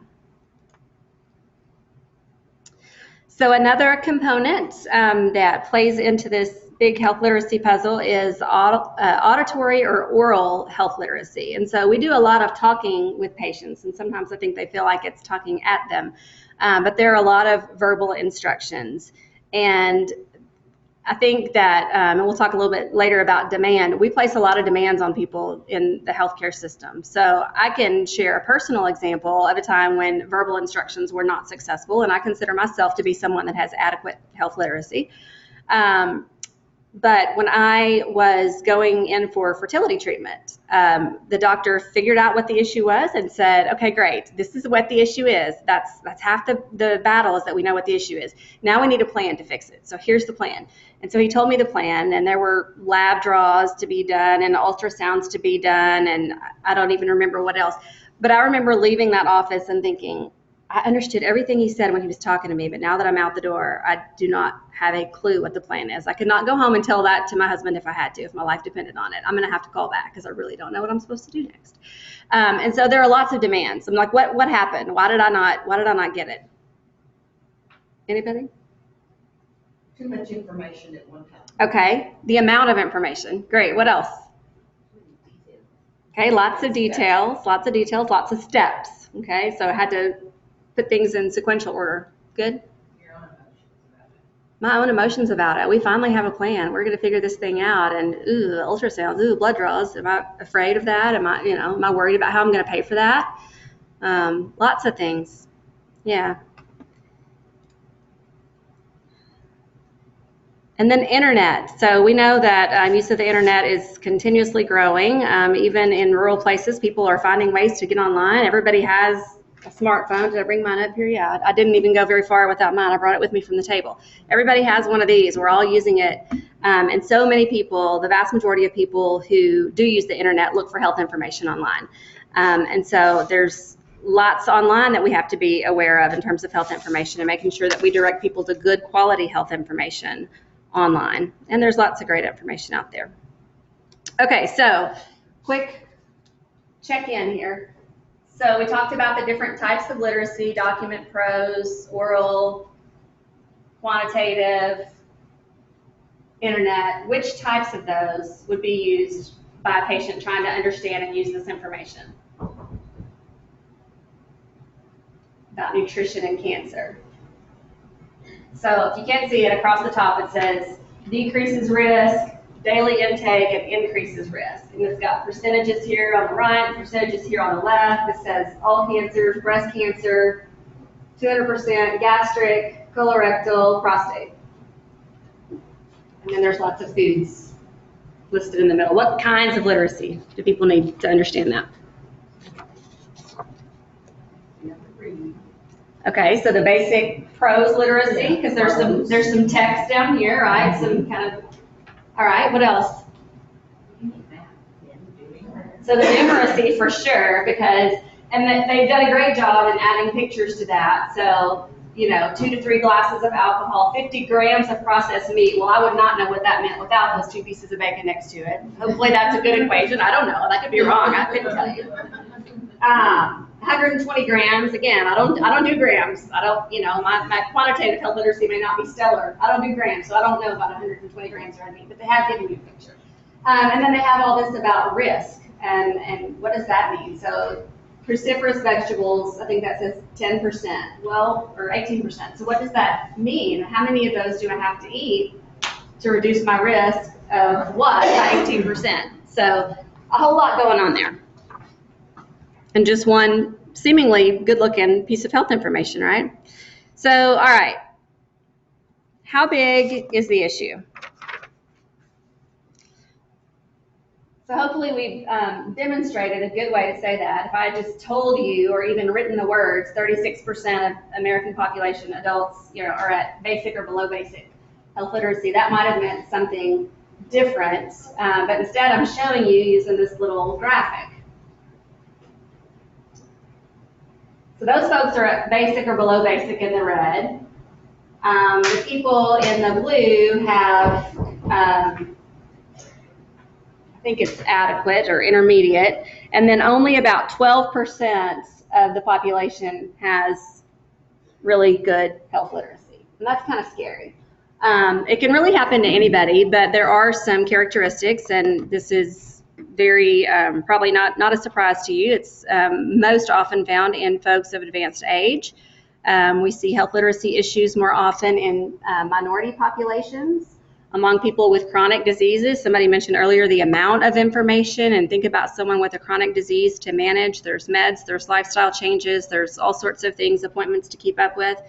[SPEAKER 6] So another component that plays into this big health literacy puzzle is auditory or oral health literacy. And so we do a lot of talking with patients, and sometimes I think they feel like it's talking at them. But there are a lot of verbal instructions. And I think that, and we'll talk a little bit later about demand, we place a lot of demands on people in the healthcare system. So I can share a personal example of a time when verbal instructions were not successful, and I consider myself to be someone that has adequate health literacy. But when I was going in for fertility treatment, the doctor figured out what the issue was and said, okay, great, this is what the issue is. That's half the battle, is that we know what the issue is. Now we need a plan to fix it. So here's the plan. And so he told me the plan, and there were lab draws to be done and ultrasounds to be done, and I don't even remember what else. But I remember leaving that office and thinking, I understood everything he said when he was talking to me, but now that I'm out the door, I do not have a clue what the plan is. I could not go home and tell that to my husband if I had to, if my life depended on it. I'm going to have to call back because I really don't know what I'm supposed to do next. And so there are lots of demands. I'm like, what happened? Why did I not get it? Anybody?
[SPEAKER 2] Too much information at one time.
[SPEAKER 6] Okay, the amount of information. Great. What else? Okay, lots of details, lots of steps. Okay, so I had to put things in sequential order. Good? My own emotions about it. We finally have a plan. We're going to figure this thing out. And ultrasounds, blood draws. Am I afraid of that? Am I worried about how I'm going to pay for that? Lots of things. Yeah. And then internet. So we know that use of the internet is continuously growing. Even in rural places, people are finding ways to get online. Everybody has a smartphone. Did I bring mine up here? Yeah, I didn't even go very far without mine. I brought it with me from the table. Everybody has one of these. We're all using it. And so many people, the vast majority of people who do use the internet, look for health information online. And so there's lots online that we have to be aware of in terms of health information and making sure that we direct people to good quality health information online. And there's lots of great information out there. Okay, so quick check-in here. So we talked about the different types of literacy: document, prose, oral, quantitative, internet. Which types of those would be used by a patient trying to understand and use this information? about nutrition and cancer. So if you can't see it, across the top it says decreases risk, daily intake, and increases risk. And it's got percentages here on the right, percentages here on the left. It says all cancers, breast cancer, 200%, gastric, colorectal, prostate. And then there's lots of foods listed in the middle. What kinds of literacy do people need to understand that? Okay, so the basic prose literacy, because there's some text down here, right? Some kind of, all right, what else? So the numeracy for sure, because, and they've done a great job in adding pictures to that. So, you know, 2 to 3 glasses of alcohol, 50 grams of processed meat. Well, I would not know what that meant without those 2 pieces of bacon next to it. Hopefully that's a good equation. I don't know. That could be wrong. I couldn't tell you. 120 grams. Again, I don't do grams. I don't, you know, my quantitative health literacy may not be stellar. I don't do grams, so I don't know about 120 grams or anything, but they have given you a picture. And then they have all this about risk, and what does that mean? So cruciferous vegetables, I think that says 10%, well, or 18%. So what does that mean? How many of those do I have to eat to reduce my risk of what by 18%? So a whole lot going on there. And just one seemingly good-looking piece of health information, right? So, all right, how big is the issue? So hopefully we've demonstrated a good way to say that. If I just told you, or even written the words, 36% of American population adults, you know, are at basic or below basic health literacy, that might have meant something different. But instead, I'm showing you using this little graphic. So those folks are at basic or below basic in the red. The people in the blue have, I think it's adequate or intermediate, and then only about 12% of the population has really good health literacy. And that's kind of scary. It can really happen to anybody, but there are some characteristics, and this is very probably not a surprise to you. It's most often found in folks of advanced age. We see health literacy issues more often in minority populations, among people with chronic diseases. Somebody mentioned earlier the amount of information, and think about someone with a chronic disease to manage. There's meds, there's lifestyle changes, there's all sorts of things, appointments to keep up with.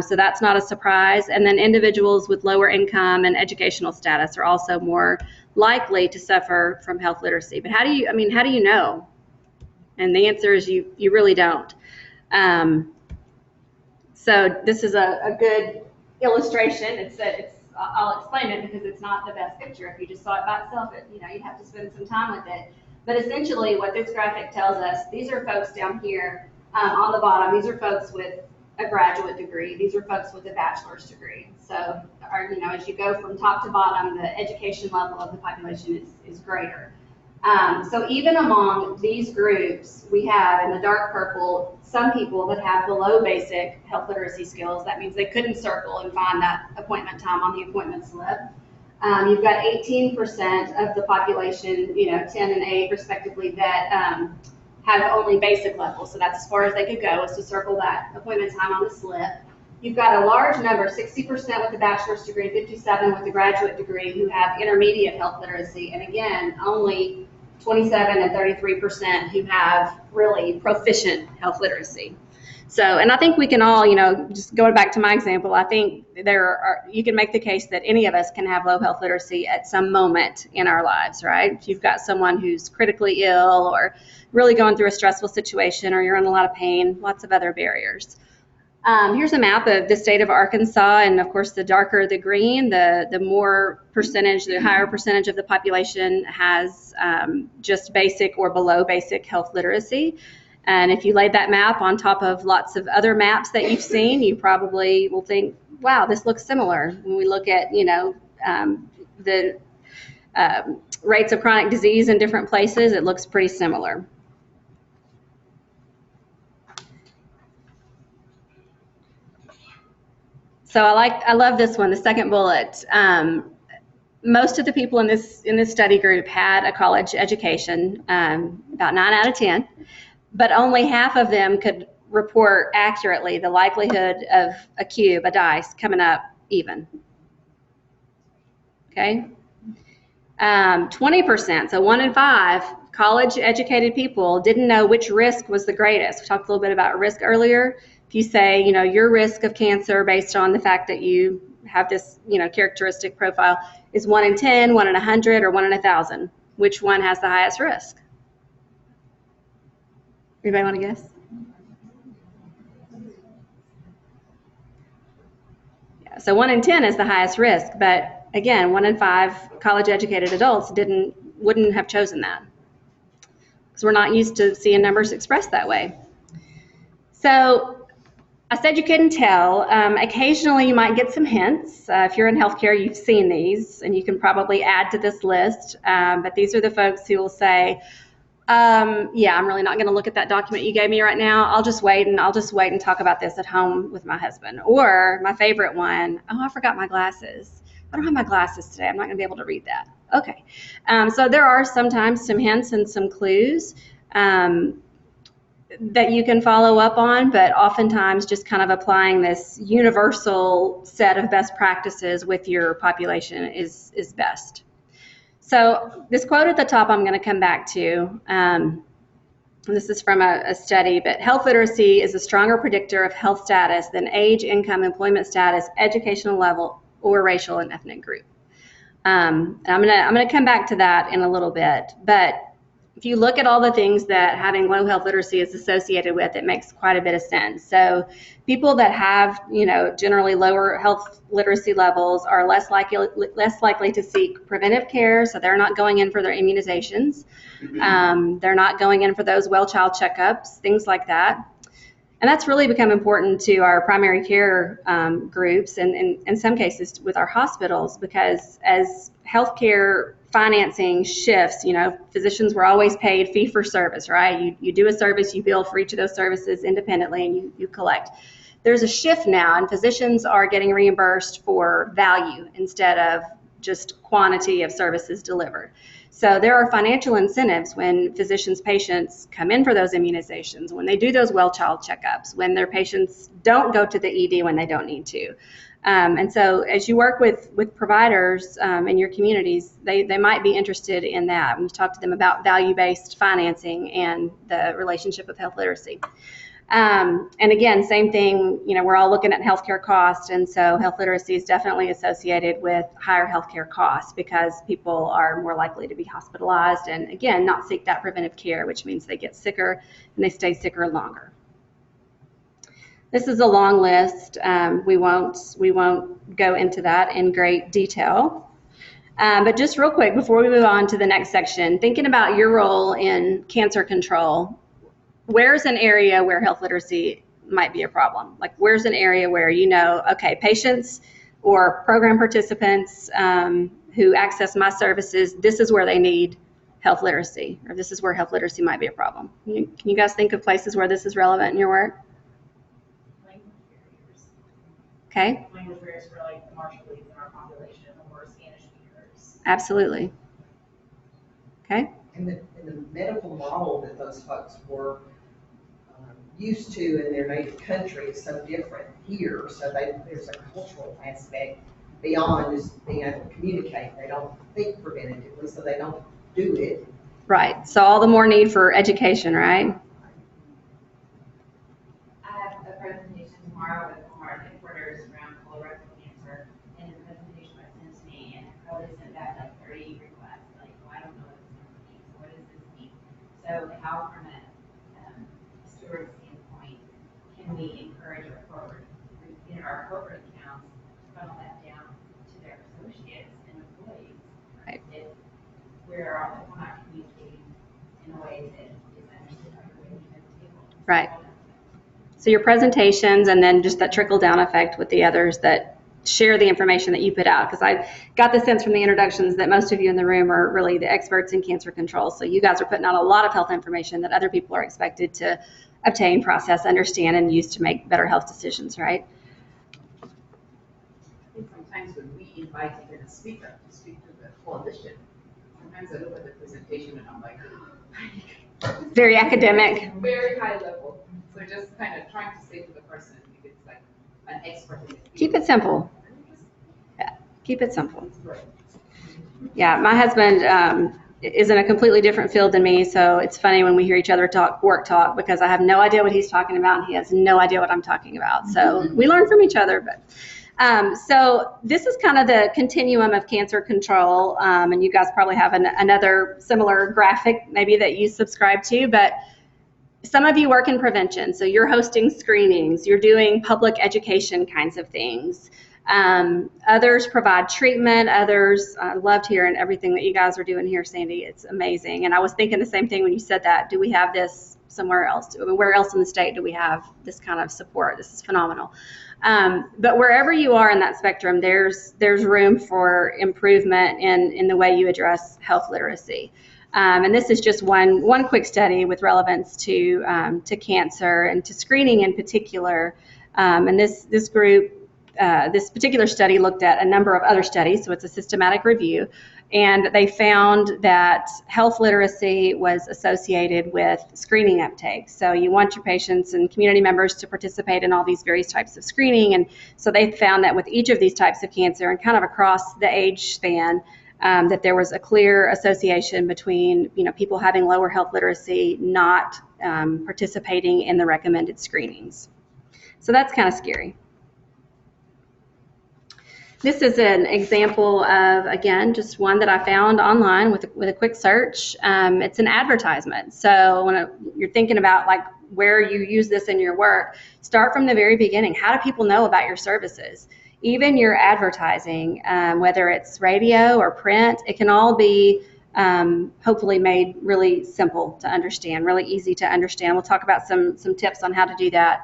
[SPEAKER 6] So that's not a surprise. And then individuals with lower income and educational status are also more likely to suffer from health literacy. But how do you know? And the answer is you really don't. So this is a good illustration. I'll explain it because it's not the best picture. If you just saw it by itself, you'd have to spend some time with it. But essentially what this graphic tells us, these are folks down here on the bottom. These are folks with a graduate degree. These are folks with a bachelor's degree. So, as you go from top to bottom, the education level of the population is greater. So even among these groups, we have in the dark purple some people that have below basic health literacy skills. That means they couldn't circle and find that appointment time on the appointment slip. You've got 18% of the population, 10 and 8 respectively, that have only basic levels. So that's as far as they could go, is to circle that appointment time on the slip. You've got a large number, 60% with a bachelor's degree, 57% with a graduate degree, who have intermediate health literacy. And again, only 27 and 33% who have really proficient health literacy. So, and I think we can all, just going back to my example, I think you can make the case that any of us can have low health literacy at some moment in our lives, right? If you've got someone who's critically ill or really going through a stressful situation, or you're in a lot of pain, lots of other barriers. Here's a map of the state of Arkansas, and of course the darker the green, the more percentage, the higher percentage of the population has just basic or below basic health literacy. And if you laid that map on top of lots of other maps that you've seen, you probably will think, wow, this looks similar. When we look at, the rates of chronic disease in different places, it looks pretty similar. So I love this one, the second bullet. Most of the people in this study group had a college education, about 9 out of 10, but only half of them could report accurately the likelihood of a dice, coming up even. Okay? 20%, so 1 in 5 college-educated people didn't know which risk was the greatest. We talked a little bit about risk earlier. If you say, your risk of cancer based on the fact that you have this, characteristic profile is 1 in 10, 1 in 100, or 1 in 1,000. Which one has the highest risk? Anybody want to guess? Yeah, so 1 in 10 is the highest risk, but again, 1 in 5 college-educated adults wouldn't have chosen that because we're not used to seeing numbers expressed that way. So I said you couldn't tell. Occasionally you might get some hints. If you're in healthcare, you've seen these, and you can probably add to this list. But these are the folks who will say, yeah, I'm really not going to look at that document you gave me right now. I'll just wait and talk about this at home with my husband. Or my favorite one, oh, I forgot my glasses. I don't have my glasses today. I'm not going to be able to read that. Okay. So there are sometimes some hints and some clues that you can follow up on, but oftentimes just kind of applying this universal set of best practices with your population is best. So this quote at the top I'm going to come back to. This is from a study, but health literacy is a stronger predictor of health status than age, income, employment status, educational level, or racial and ethnic group. And I'm gonna come back to that in a little bit, but if you look at all the things that having low health literacy is associated with, it makes quite a bit of sense. So people that have, generally lower health literacy levels are less likely to seek preventive care, so they're not going in for their immunizations. They're not going in for those well child checkups, things like that. And that's really become important to our primary care groups and in some cases with our hospitals, because as healthcare financing shifts, physicians were always paid fee for service, right? You do a service, you bill for each of those services independently, and you collect. There's a shift now, and physicians are getting reimbursed for value instead of just quantity of services delivered. So there are financial incentives when physicians' patients come in for those immunizations, when they do those well child checkups, when their patients don't go to the ED when they don't need to. And so as you work with providers in your communities, they might be interested in that. When you talk to them about value-based financing and the relationship of health literacy. And again, same thing, we're all looking at healthcare costs, and so health literacy is definitely associated with higher healthcare costs because people are more likely to be hospitalized and, again, not seek that preventive care, which means they get sicker and they stay sicker longer. This is a long list. We won't go into that in great detail. But just real quick, before we move on to the next section, thinking about your role in cancer control, where's an area where health literacy might be a problem? Like, where's an area where okay, patients or program participants who access my services, this is where they need health literacy, or this is where health literacy might be a problem. Can you guys think of places where this is relevant in your work? Okay.
[SPEAKER 12] Language barriers for like Marshallese in our population or Spanish speakers.
[SPEAKER 6] Absolutely. Okay.
[SPEAKER 2] And the medical model that those folks were used to in their native country is so different here. So there's a cultural aspect beyond just being able to communicate. They don't think preventatively, so they don't do it.
[SPEAKER 6] Right. So all the more need for education, right?
[SPEAKER 12] I have a presentation tomorrow with one of our headquarters around colorectal cancer, and the presentation was sent to me, and I probably sent back like 30 requests, like, well, I don't know what this means. What does this mean? So how, from a steward standpoint, can we encourage our corporate accounts to funnel that down to their associates and employees?
[SPEAKER 6] Right.
[SPEAKER 12] If we're not communicating in a way that is understood by everybody at the table.
[SPEAKER 6] Right. So your presentations and then just that trickle down effect with the others that share the information that you put out, because I got the sense from the introductions that most of you in the room are really the experts in cancer control. So you guys are putting out a lot of health information that other people are expected to obtain, process, understand, and use to make better health decisions, right?
[SPEAKER 13] I think sometimes when we invite even a speaker to speak to the coalition, sometimes I look at the presentation and I'm like,
[SPEAKER 6] very academic.
[SPEAKER 13] Very high level. So just kind of trying to say to the person, if it's like an expert in it.
[SPEAKER 6] Keep it simple. Yeah, keep it simple. Yeah, my husband is in a completely different field than me, so it's funny when we hear each other talk work talk, because I have no idea what he's talking about and he has no idea what I'm talking about. So we learn from each other. But so this is kind of the continuum of cancer control, and you guys probably have another similar graphic maybe that you subscribe to, but some of you work in prevention, so you're hosting screenings, you're doing public education kinds of things. Others provide treatment. Others, I loved hearing everything that you guys are doing here, Sandy. It's amazing. And I was thinking the same thing when you said that. Do we have this somewhere else? I mean, where else in the state do we have this kind of support? This is phenomenal. But wherever you are in that spectrum, there's room for improvement in the way you address health literacy. And this is just one quick study with relevance to cancer and to screening in particular. And this group, this particular study looked at a number of other studies, so it's a systematic review, and they found that health literacy was associated with screening uptake. So you want your patients and community members to participate in all these various types of screening, and so they found that with each of these types of cancer and kind of across the age span, that there was a clear association between people having lower health literacy not participating in the recommended screenings. So that's kind of scary. This is an example of, again, just one that I found online with a quick search. It's an advertisement. So when you're thinking about like where you use this in your work, start from the very beginning. How do people know about your services? Even your advertising, whether it's radio or print, it can all be hopefully made really simple to understand, really easy to understand. We'll talk about some tips on how to do that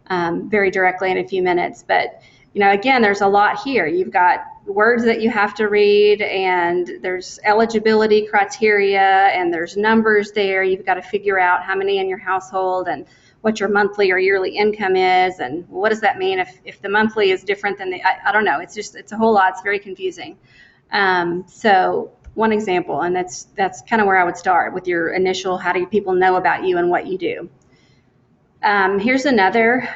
[SPEAKER 6] very directly in a few minutes. But again, there's a lot here. You've got words that you have to read, and there's eligibility criteria, and there's numbers there. You've got to figure out how many in your household and what your monthly or yearly income is, and what does that mean if the monthly is different than I don't know. It's a whole lot. It's very confusing. So one example, and that's kind of where I would start with your initial, how do people know about you and what you do? Here's another,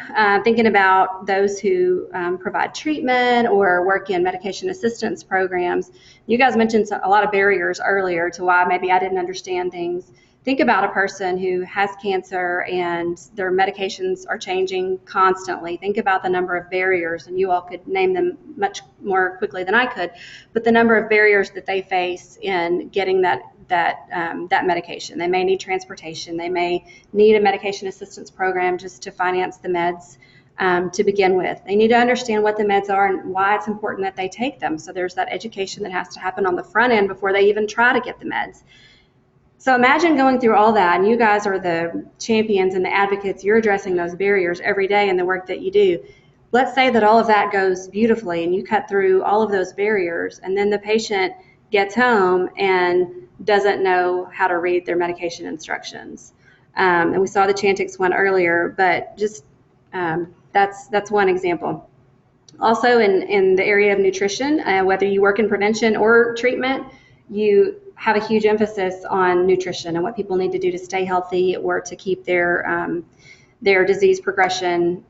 [SPEAKER 6] thinking about those who provide treatment or work in medication assistance programs. You guys mentioned a lot of barriers earlier to why maybe I didn't understand things. Think about a person who has cancer and their medications are changing constantly. Think about the number of barriers, and you all could name them much more quickly than I could, but the number of barriers that they face in getting that medication. They may need transportation. They may need a medication assistance program just to finance the meds to begin with. They need to understand what the meds are and why it's important that they take them. So there's that education that has to happen on the front end before they even try to get the meds. So imagine going through all that, and you guys are the champions and the advocates. You're addressing those barriers every day in the work that you do. Let's say that all of that goes beautifully and you cut through all of those barriers, and then the patient gets home and doesn't know how to read their medication instructions. And we saw the Chantix one earlier, but just that's one example. Also in the area of nutrition, whether you work in prevention or treatment, you have a huge emphasis on nutrition and what people need to do to stay healthy or to keep their disease progression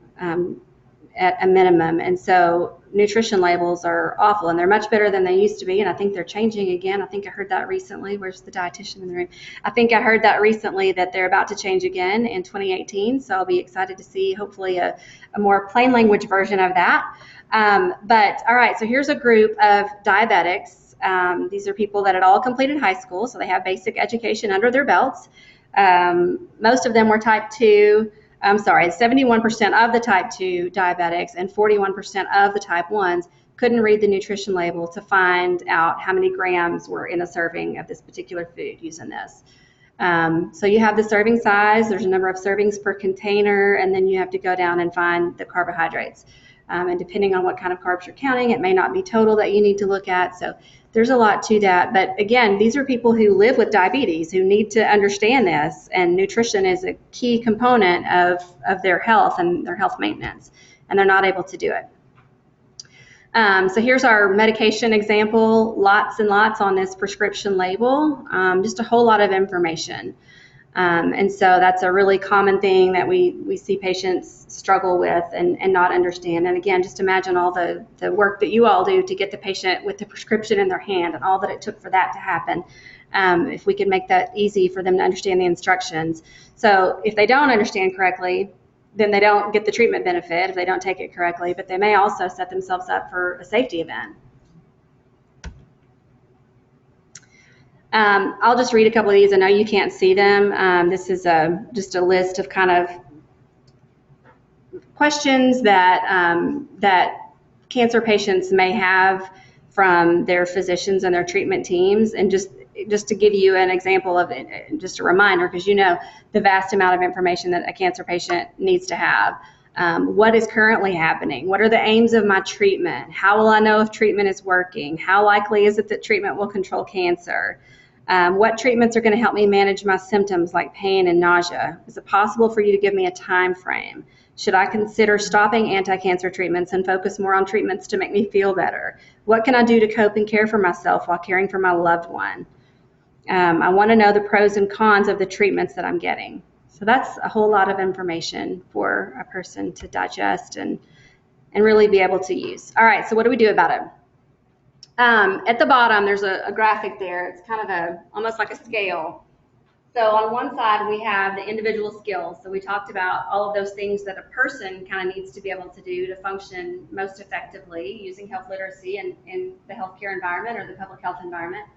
[SPEAKER 6] at a minimum. And so nutrition labels are awful, and they're much better than they used to be, and I think they're changing again. I think I heard that recently. Where's the dietitian in the room? I think I heard that recently that they're about to change again in 2018, so I'll be excited to see hopefully a more plain language version of that. But all right, so here's a group of diabetics. These are people that had all completed high school, so they have basic education under their belts. Most of them were type 2. 71% of the type 2 diabetics and 41% of the type 1s couldn't read the nutrition label to find out how many grams were in a serving of this particular food using this. So you have the serving size, there's a number of servings per container, and then you have to go down and find the carbohydrates. And depending on what kind of carbs you're counting, it may not be total that you need to look at. So there's a lot to that. But again, these are people who live with diabetes who need to understand this, and nutrition is a key component of their health and their health maintenance, and they're not able to do it. So here's our medication example, lots and lots on this prescription label, just a whole lot of information. And so that's a really common thing that we see patients struggle with and not understand. And again, just imagine all the work that you all do to get the patient with the prescription in their hand and all that it took for that to happen. If we could make that easy for them to understand the instructions. So if they don't understand correctly, then they don't get the treatment benefit if they don't take it correctly, but they may also set themselves up for a safety event. I'll just read a couple of these. I know you can't see them. This is just a list of kind of questions that cancer patients may have from their physicians and their treatment teams. And just to give you an example of it, just a reminder, because you know the vast amount of information that a cancer patient needs to have. What is currently happening? What are the aims of my treatment? How will I know if treatment is working? How likely is it that treatment will control cancer? What treatments are going to help me manage my symptoms like pain and nausea? Is it possible for you to give me a time frame? Should I consider stopping anti-cancer treatments and focus more on treatments to make me feel better? What can I do to cope and care for myself while caring for my loved one? I want to know the pros and cons of the treatments that I'm getting. So that's a whole lot of information for a person to digest and really be able to use. All right, so what do we do about it? At the bottom, there's a graphic there. It's kind of almost like a scale. So on one side, we have the individual skills. So we talked about all of those things that a person kind of needs to be able to do to function most effectively using health literacy in the healthcare environment or the public health environment.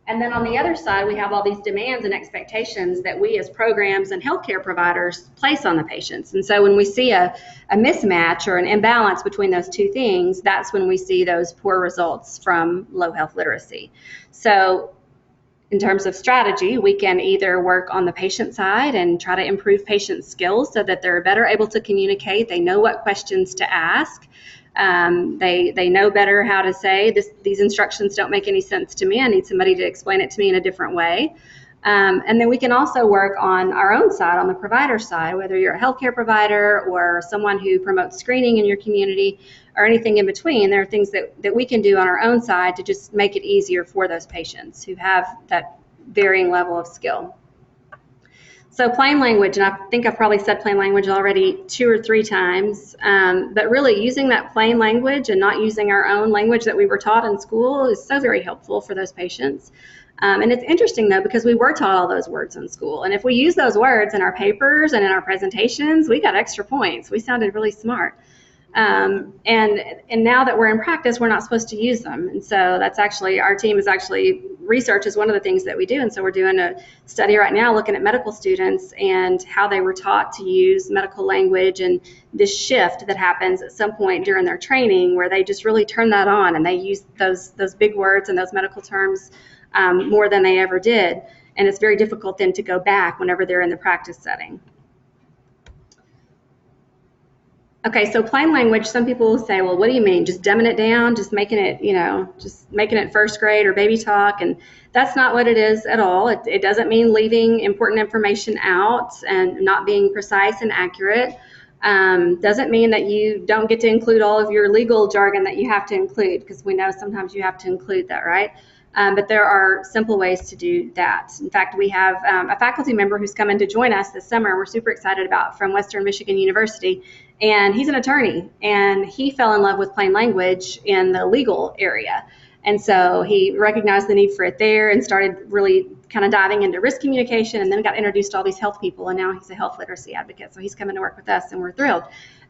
[SPEAKER 6] And then on the other side, we have all these demands and expectations that we as programs and healthcare providers place on the patients. And so when we see a mismatch or an imbalance between those two things, that's when we see those poor results from low health literacy. So in terms of strategy, we can either work on the patient side and try to improve patient skills so that they're better able to communicate, they know what questions to ask. They know better how to say, these instructions don't make any sense to me. I need somebody to explain it to me in a different way. And then we can also work on our own side, on the provider side, whether you're a healthcare provider or someone who promotes screening in your community or anything in between. There are things that we can do on our own side to just make it easier for those patients who have that varying level of skill. So plain language, and I think I've probably said plain language already 2 or 3 times, but really using that plain language and not using our own language that we were taught in school is so very helpful for those patients. And it's interesting though, because we were taught all those words in school. And if we use those words in our papers and in our presentations, we got extra points. We sounded really smart. And now that we're in practice, we're not supposed to use them. And so that's actually, our team is actually, research is one of the things that we do. And so we're doing a study right now looking at medical students and how they were taught to use medical language and this shift that happens at some point during their training where they just really turn that on and they use those big words and those medical terms more than they ever did. And it's very difficult then to go back whenever they're in the practice setting. Okay, so plain language, some people will say, well, what do you mean? Just dumbing it down, just making it, just making it first grade or baby talk. And that's not what it is at all. It doesn't mean leaving important information out and not being precise and accurate. Doesn't mean that you don't get to include all of your legal jargon that you have to include, because we know sometimes you have to include that, right? But there are simple ways to do that. In fact, we have a faculty member who's coming to join us this summer we're super excited about from Western Michigan University, and he's an attorney, and he fell in love with plain language in the legal area. And so he recognized the need for it there and started really kind of diving into risk communication, and then got introduced to all these health people, and now he's a health literacy advocate. So he's coming to work with us, and we're thrilled.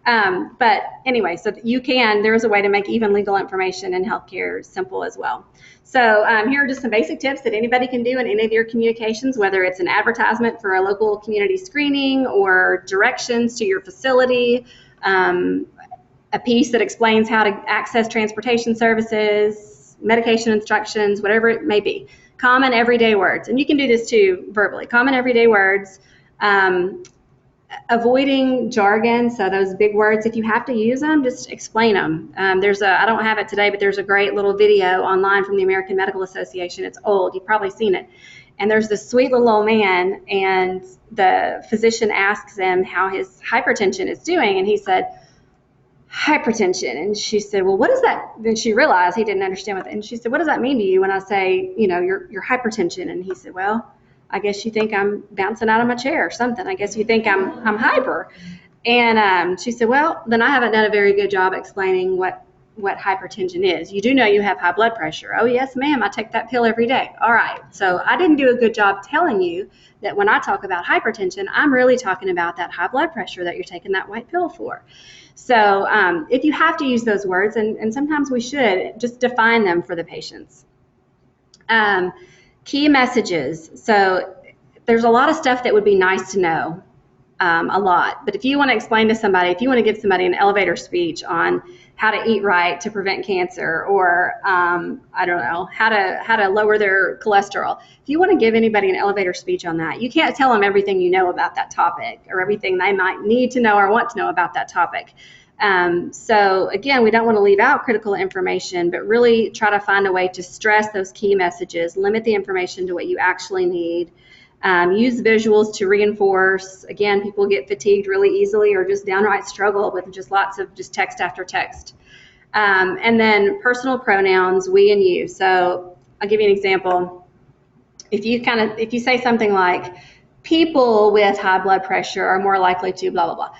[SPEAKER 6] But anyway, so there is a way to make even legal information in healthcare simple as well. So here are just some basic tips that anybody can do in any of your communications, whether it's an advertisement for a local community screening or directions to your facility, a piece that explains how to access transportation services, medication instructions, whatever it may be. Common everyday words, and you can do this too verbally. Common everyday words. Avoiding jargon, so those big words, if you have to use them, just explain them. I don't have it today, but there's a great little video online from the American Medical Association. It's old, you've probably seen it. And there's this sweet little old man, and the physician asks him how his hypertension is doing, and he said, hypertension. And she said, well, what is that? Then she realized he didn't understand what, and she said, what does that mean to you when I say, your hypertension? And he said, well, I guess you think I'm bouncing out of my chair or something. I guess you think I'm hyper. And she said, well, then I haven't done a very good job explaining what hypertension is. You do know you have high blood pressure. Oh, yes, ma'am, I take that pill every day. All right, so I didn't do a good job telling you that when I talk about hypertension, I'm really talking about that high blood pressure that you're taking that white pill for. So if you have to use those words, and sometimes we should, just define them for the patients. Key messages. So there's a lot of stuff that would be nice to know. A lot. But if you want to explain to somebody, if you want to give somebody an elevator speech on how to eat right to prevent cancer, or I don't know, how to lower their cholesterol, if you want to give anybody an elevator speech on that, you can't tell them everything you know about that topic or everything they might need to know or want to know about that topic. So again, we don't want to leave out critical information, but really try to find a way to stress those key messages, limit the information to what you actually need. Use visuals to reinforce. Again, people get fatigued really easily or just downright struggle with just lots of just text after text. And then personal pronouns, we and you. So I'll give you an example. If you say something like, people with high blood pressure are more likely to blah, blah, blah.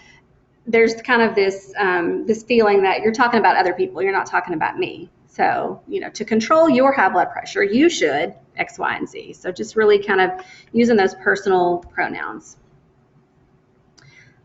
[SPEAKER 6] There's kind of this feeling that you're talking about other people, you're not talking about me. So, to control your high blood pressure, you should X, Y, and Z. So just really kind of using those personal pronouns.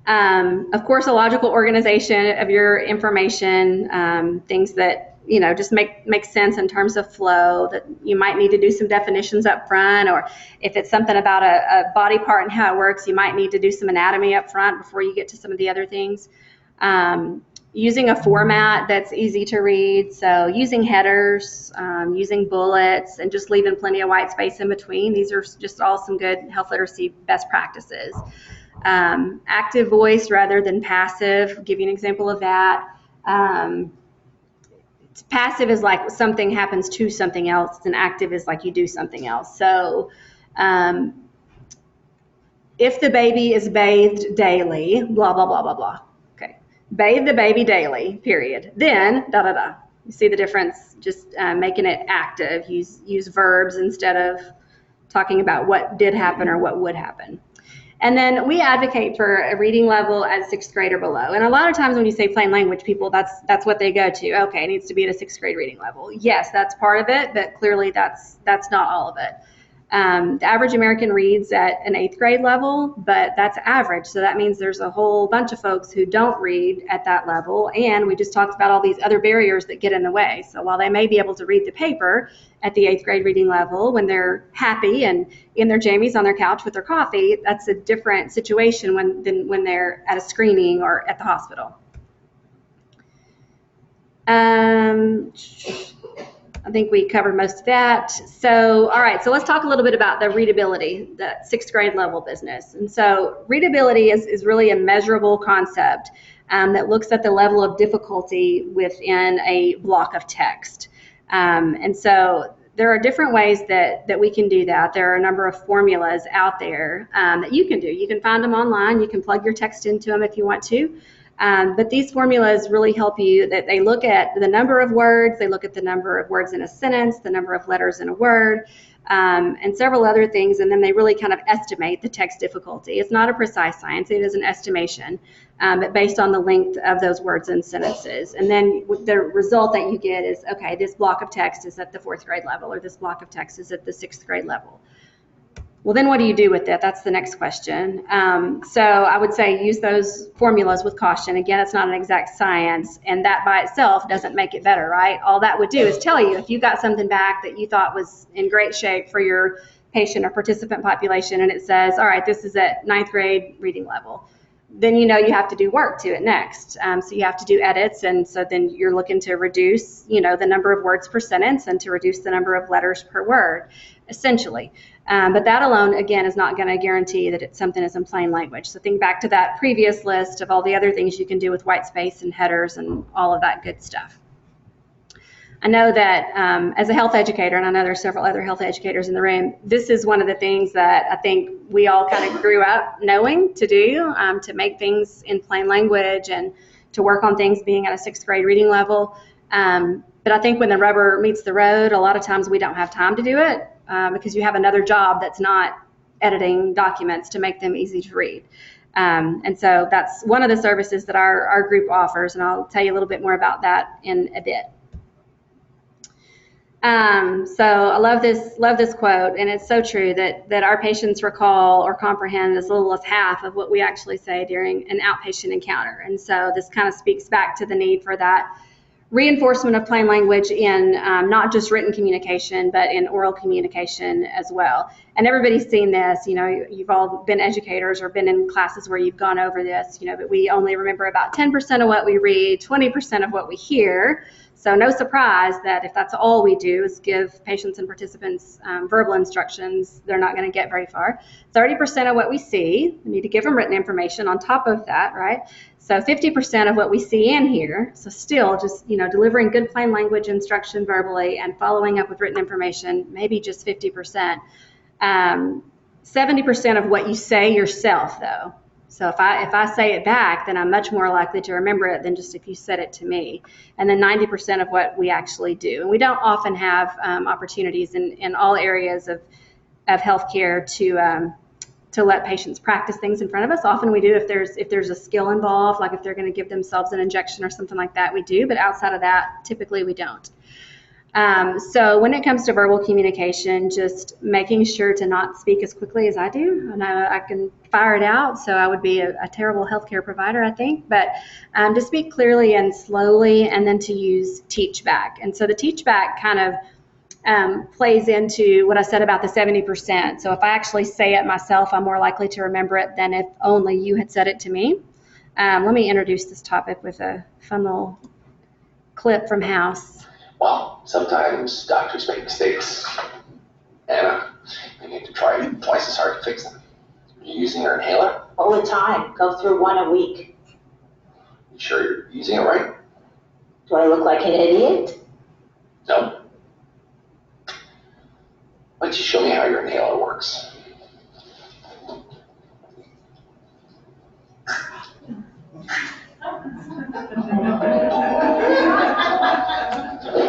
[SPEAKER 6] Of course, a logical organization of your information, things that, just make sense in terms of flow, that you might need to do some definitions up front, or if it's something about a body part and how it works, you might need to do some anatomy up front before you get to some of the other things. Using a format that's easy to read, so using headers, using bullets, and just leaving plenty of white space in between. These are just all some good health literacy best practices. Active voice rather than passive. I'll give you an example of that. Passive is like something happens to something else, and active is like you do something else. So if the baby is bathed daily, blah, blah, blah, blah, blah. Bathe the baby daily, period. Then, da, da, da. You see the difference? Just making it active. Use verbs instead of talking about what did happen or what would happen. And then we advocate for a reading level at 6th grade or below. And a lot of times when you say plain language, people, that's what they go to. Okay, it needs to be at a 6th grade reading level. Yes, that's part of it, but clearly that's not all of it. The average American reads at an 8th grade level, but that's average. So that means there's a whole bunch of folks who don't read at that level. And we just talked about all these other barriers that get in the way. So while they may be able to read the paper at the 8th grade reading level when they're happy and in their jammies on their couch with their coffee, that's a different situation than when they're at a screening or at the hospital. I think we covered most of that. So, all right, so let's talk a little bit about the readability, the 6th grade level business. And so readability is really a measurable concept that looks at the level of difficulty within a block of text. And so there are different ways that we can do that. There are a number of formulas out there that you can do. You can find them online. You can plug your text into them if you want to. But these formulas really help you, that they look at the number of words, they look at the number of words in a sentence, the number of letters in a word, and several other things, and then they really kind of estimate the text difficulty. It's not a precise science, it is an estimation, but based on the length of those words and sentences. And then the result that you get is, okay, this block of text is at the 4th grade level, or this block of text is at the 6th grade level. Well, then what do you do with it? That's the next question. So I would say use those formulas with caution. Again, it's not an exact science, and that by itself doesn't make it better, right? All that would do is tell you if you got something back that you thought was in great shape for your patient or participant population, and it says, all right, this is at 9th grade reading level, then you know you have to do work to it next. So you have to do edits, and so then you're looking to reduce, the number of words per sentence and to reduce the number of letters per word, essentially. But that alone, again, is not going to guarantee that something is in plain language. So think back to that previous list of all the other things you can do with white space and headers and all of that good stuff. I know that as a health educator, and I know there's several other health educators in the room, this is one of the things that I think we all kind of grew up knowing to do, to make things in plain language and to work on things being at a 6th grade reading level. But I think when the rubber meets the road, a lot of times we don't have time to do it because you have another job that's not editing documents to make them easy to read. And so that's one of the services that our group offers, and I'll tell you a little bit more about that in a bit. So I love this quote, and it's so true that our patients recall or comprehend as little as half of what we actually say during an outpatient encounter. And so this kind of speaks back to the need for that reinforcement of plain language in not just written communication, but in oral communication as well. And everybody's seen this, you know, you've all been educators or been in classes where you've gone over this, you know, but we only remember about 10% of what we read, 20% of what we hear. So no surprise that if that's all we do is give patients and participants verbal instructions, they're not going to get very far. 30% of what we see, we need to give them written information on top of that, right? So 50% of what we see and hear, so still just, you know, delivering good plain language instruction verbally and following up with written information, maybe just 50%. 70% of what you say yourself, though. So if I say it back, then I'm much more likely to remember it than just if you said it to me. And then 90% of what we actually do. And we don't often have opportunities in all areas of healthcare to let patients practice things in front of us. Often we do if there's a skill involved, like if they're going to give themselves an injection or something like that, we do. But outside of that, typically we don't. So when it comes to verbal communication, just making sure to not speak as quickly as I do. I know I can fire it out, so I would be a terrible healthcare provider, I think. But to speak clearly and slowly, and then to use teach back. And so the teach back kind of plays into what I said about the 70%. So if I actually say it myself, I'm more likely to remember it than if only you had said it to me. Let me introduce this topic with a fun little clip from House.
[SPEAKER 14] Well, sometimes doctors make mistakes, and you need to try twice as hard to fix them. Are you using your inhaler?
[SPEAKER 15] All the time. Go through one a week.
[SPEAKER 14] You sure you're using it right?
[SPEAKER 15] Do I look like an idiot?
[SPEAKER 14] No. Why don't you show me how your inhaler works?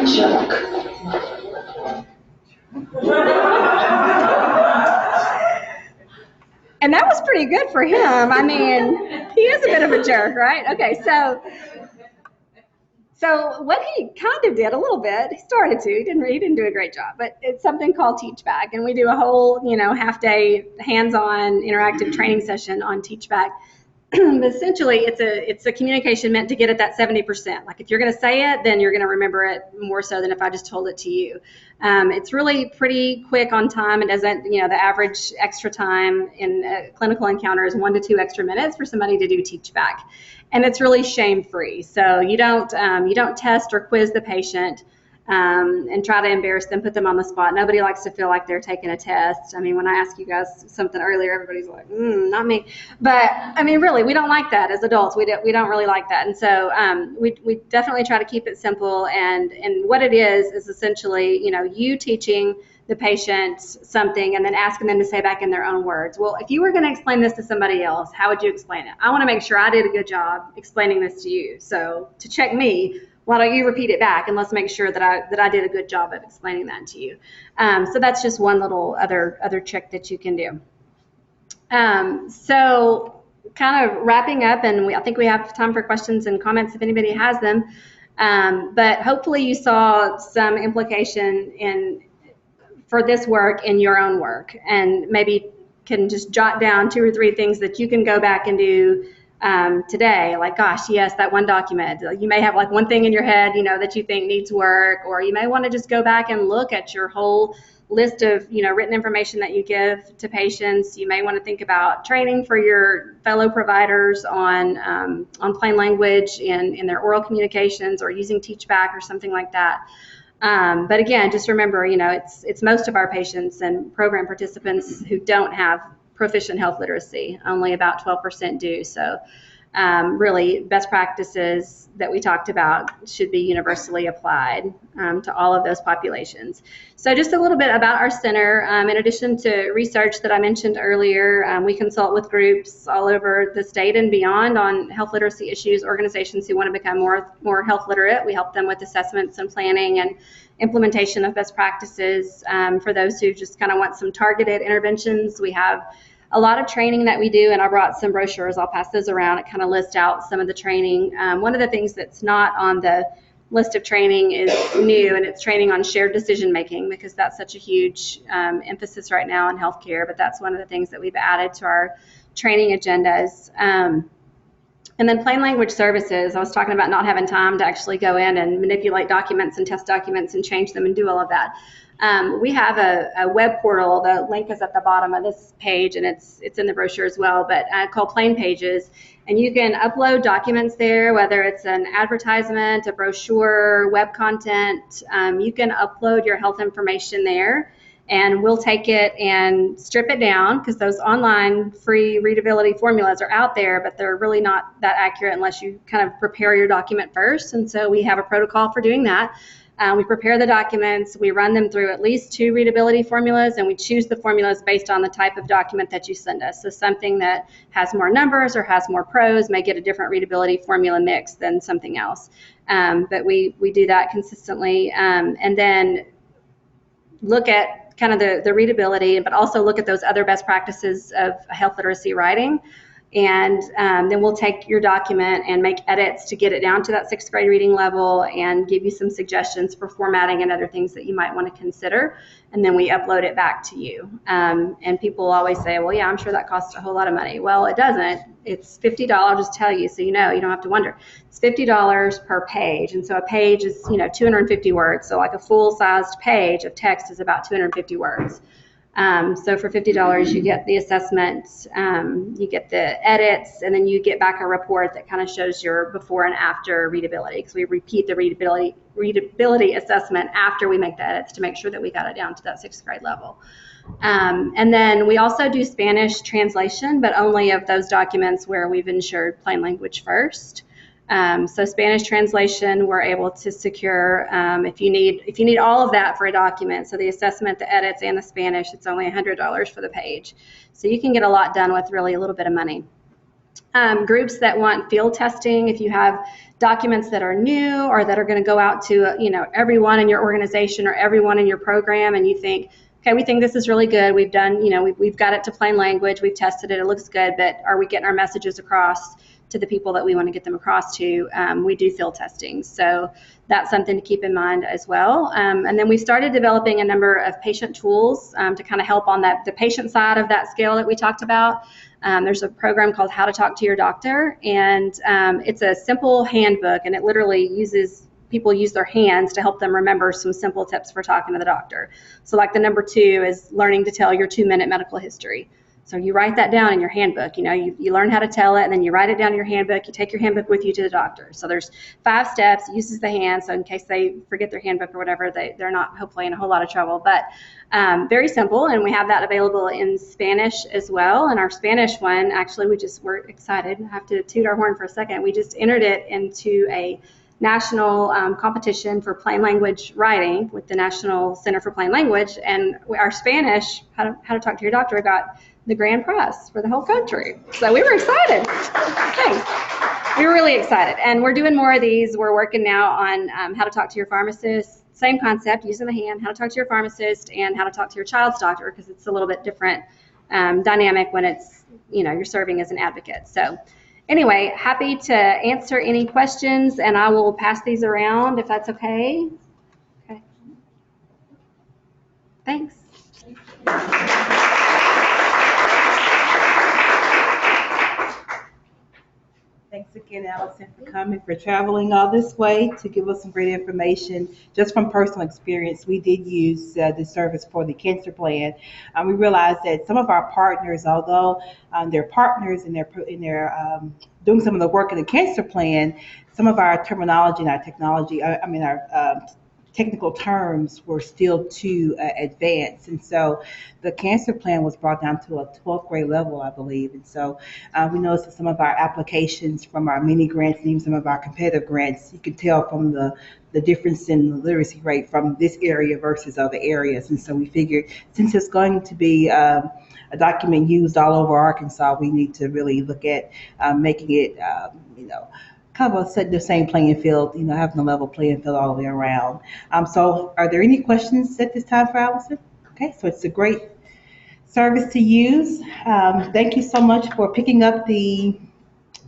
[SPEAKER 15] Jerk.
[SPEAKER 6] And that was pretty good for him. I mean, he is a bit of a jerk, right? Okay, so what he kind of did a little bit, he started to, he didn't do a great job, but it's something called Teach Back, and we do a whole, you know, half-day hands-on interactive training session on Teach Back. Essentially, it's a communication meant to get at that 70%. Like if you're going to say it, then you're going to remember it more so than if I just told it to you. It's really pretty quick on time. It doesn't, you know, the average extra time in a clinical encounter is 1 to 2 extra minutes for somebody to do teach back, and it's really shame-free. So you don't test or quiz the patient. And try to embarrass them, put them on the spot. Nobody likes to feel like they're taking a test. I mean, when I asked you guys something earlier, everybody's like, not me. But I mean, really, we don't like that as adults. We don't really like that. And so we definitely try to keep it simple. And what it is essentially, you know, you teaching the patient something and then asking them to say back in their own words. Well, if you were going to explain this to somebody else, how would you explain it? I want to make sure I did a good job explaining this to you. So to check me, why don't you repeat it back, and let's make sure that I did a good job of explaining that to you. So that's just one little other trick that you can do. So kind of wrapping up, and I think we have time for questions and comments if anybody has them. But hopefully you saw some implication for this work in your own work, and maybe can just jot down 2 or 3 things that you can go back and do today. Like, gosh, yes, that one document. You may have like one thing in your head, you know, that you think needs work, or you may want to just go back and look at your whole list of, you know, written information that you give to patients. You may want to think about training for your fellow providers on plain language in their oral communications, or using Teach Back or something like that. But again, just remember, you know, it's most of our patients and program participants who don't have proficient health literacy. Only about 12% do. So really best practices that we talked about should be universally applied to all of those populations. So just a little bit about our center. In addition to research that I mentioned earlier, we consult with groups all over the state and beyond on health literacy issues, organizations who want to become more health literate. We help them with assessments and planning and implementation of best practices. For those who just kind of want some targeted interventions, we have a lot of training that we do, and I brought some brochures. I'll pass those around. It kind of lists out some of the training. One of the things that's not on the list of training is new, and it's training on shared decision making, because that's such a huge emphasis right now in healthcare. But that's one of the things that we've added to our training agendas. And then plain language services. I was talking about not having time to actually go in and manipulate documents and test documents and change them and do all of that. We have a web portal. The link is at the bottom of this page, and it's in the brochure as well, but called Plain Pages. And you can upload documents there, whether it's an advertisement, a brochure, web content. You can upload your health information there, and we'll take it and strip it down, because those online free readability formulas are out there, but they're really not that accurate unless you kind of prepare your document first. And so we have a protocol for doing that. We prepare the documents, we run them through at least 2 readability formulas, and we choose the formulas based on the type of document that you send us. So something that has more numbers or has more prose may get a different readability formula mix than something else. But we do that consistently, and then look at kind of the readability, but also look at those other best practices of health literacy writing. And then we'll take your document and make edits to get it down to that 6th grade reading level, and give you some suggestions for formatting and other things that you might want to consider. And then we upload it back to you. And people always say, well, yeah, I'm sure that costs a whole lot of money. Well, it doesn't. It's $50, I'll just tell you so you know, you don't have to wonder. It's $50 per page. And so a page is, 250 words. So like a full-sized page of text is about 250 words. So for $50, you get the assessment, you get the edits, and then you get back a report that kind of shows your before and after readability, because we repeat the readability assessment after we make the edits to make sure that we got it down to that 6th grade level. And then we also do Spanish translation, but only of those documents where we've ensured plain language first. So Spanish translation, we're able to secure if you need all of that for a document. So the assessment, the edits, and the Spanish, it's only $100 for the page. So you can get a lot done with really a little bit of money. Groups that want field testing, if you have documents that are new or that are going to go out to everyone in your organization or everyone in your program, and you think, okay, we think this is really good. We've done, we've got it to plain language. We've tested it. It looks good, but are we getting our messages across to the people that we want to get them across to? We do field testing. So that's something to keep in mind as well. And then we started developing a number of patient tools to kind of help on the patient side of that scale that we talked about. There's a program called How to Talk to Your Doctor, and it's a simple handbook, and it literally people use their hands to help them remember some simple tips for talking to the doctor. So like the number 2 is learning to tell your 2-minute medical history. So you write that down in your handbook. You learn how to tell it, and then you write it down in your handbook. You take your handbook with you to the doctor. So there's 5 steps. It uses the hand, so in case they forget their handbook or whatever, they're not hopefully in a whole lot of trouble. But very simple, and we have that available in Spanish as well. And our Spanish one, actually, we're excited. I have to toot our horn for a second. We just entered it into a national competition for plain language writing with the National Center for Plain Language, and our Spanish, How to Talk to Your Doctor, got the grand prize for the whole country. So we were excited. Thanks. We were really excited, and we're doing more of these. We're working now on how to talk to your pharmacist. Same concept, using the hand, how to talk to your pharmacist, and how to talk to your child's doctor, because it's a little bit different dynamic when it's, you're serving as an advocate. So anyway, happy to answer any questions, and I will pass these around if that's okay. Okay. Thanks.
[SPEAKER 3] Thanks again, Allison, for coming, for traveling all this way to give us some great information. Just from personal experience, we did use this service for the cancer plan. We realized that some of our partners, although they're partners and they're doing some of the work in the cancer plan, some of our terminology and our technology, our technical terms were still too advanced. And so the cancer plan was brought down to a 12th grade level, I believe. And so we noticed that some of our applications from our mini grants and even some of our competitive grants, you can tell from the difference in the literacy rate from this area versus other areas. And so we figured since it's going to be a document used all over Arkansas, we need to really look at making it, kind of set the same playing field, having a level playing field all the way around. So are there any questions at this time for Allison? Okay, so it's a great service to use. Thank you so much for picking up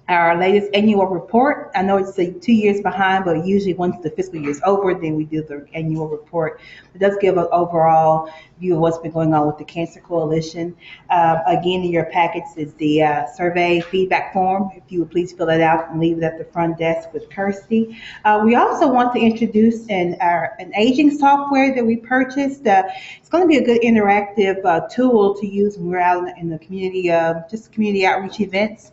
[SPEAKER 3] our latest annual report. I know it's 2 years behind, but usually once the fiscal year is over, then we do the annual report. It does give an overall view of what's been going on with the Cancer Coalition. Again, in your packets is the survey feedback form. If you would please fill it out and leave it at the front desk with Kirsty. We also want to introduce an aging software that we purchased. It's going to be a good interactive tool to use when we're out in the community, just community outreach events.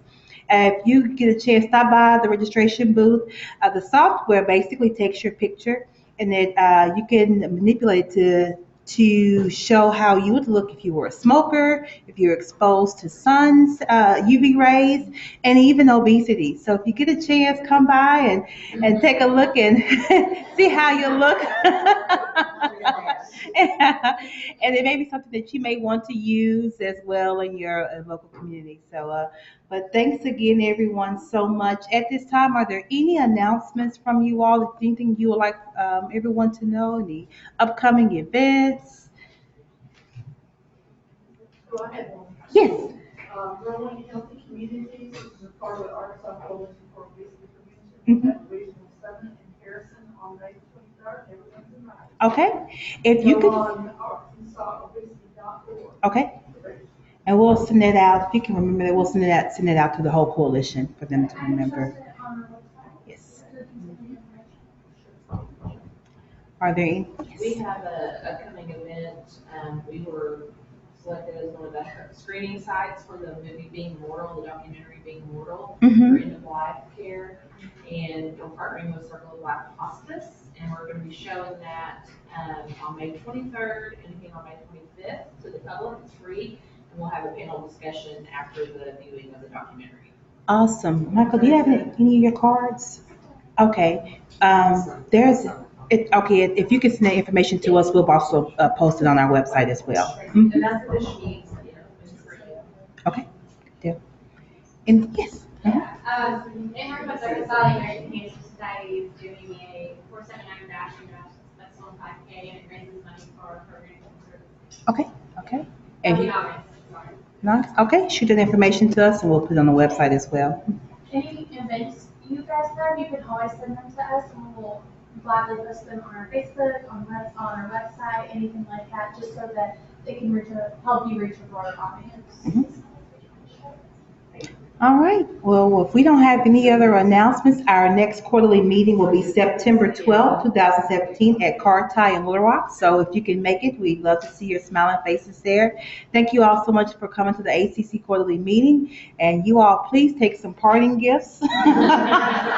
[SPEAKER 3] If you get a chance, stop by the registration booth. The software basically takes your picture and then you can manipulate it to show how you would look if you were a smoker, if you're exposed to sun's UV rays, and even obesity. So if you get a chance, come by and take a look and see how you look. And it may be something that you may want to use as well in your local community. So, but thanks again, everyone, so much. At this time, are there any announcements from you all? Anything you would like everyone to know? Any upcoming events?
[SPEAKER 11] Go ahead.
[SPEAKER 3] Yes.
[SPEAKER 11] Growing Healthy Communities is a part of the Arkansas Coalition for Obesity Prevention. At the Regional Summit in Harrison on May 23rd. Everyone's invited.
[SPEAKER 3] Okay. If you could.
[SPEAKER 11] On ArkansasObesity.org.
[SPEAKER 3] Okay. And we'll send it out. If you can remember that, we'll send it out to the whole coalition for them to remember. Yes. Are there any? Yes.
[SPEAKER 13] We have a upcoming event. We were selected as one of the screening sites for the movie Being Mortal, the documentary Being Mortal, for end of life care. And we're partnering with Circle of Life Hospice, and we're going to be showing that on May 23rd and again on May 25th to the public. It's free, and we'll have a panel discussion after the viewing of the documentary.
[SPEAKER 3] Awesome. Michael, do you have any of your cards? Okay. If you can send that information to us, we'll also post it on our website as well.
[SPEAKER 13] And that's the sheets, it's free.
[SPEAKER 3] Okay. Yeah. And yes.
[SPEAKER 9] In Northwest Arkansas, the American Cancer Society is doing a 479 Fashion that's on 5K, and it raises money for our program.
[SPEAKER 3] Okay. And okay, shoot that information to us and we'll put it on the website as well.
[SPEAKER 9] Any events you guys have, you can always send them to us and we'll gladly post them on our Facebook, on our website, anything like that, just so that they can help you reach a broader audience.
[SPEAKER 3] All right. Well, if we don't have any other announcements, our next quarterly meeting will be September 12th, 2017 at Carti in Little Rock. So if you can make it, we'd love to see your smiling faces there. Thank you all so much for coming to the ACC Quarterly Meeting. And you all, please take some parting gifts.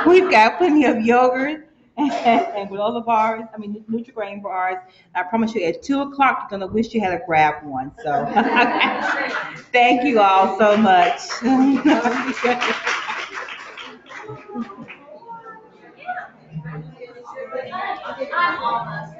[SPEAKER 3] We've got plenty of yogurt and granola bars, Nutri-Grain bars. I promise you, at 2 o'clock, you're going to wish you had grabbed one. So thank you all so much.
[SPEAKER 9] I'm almost.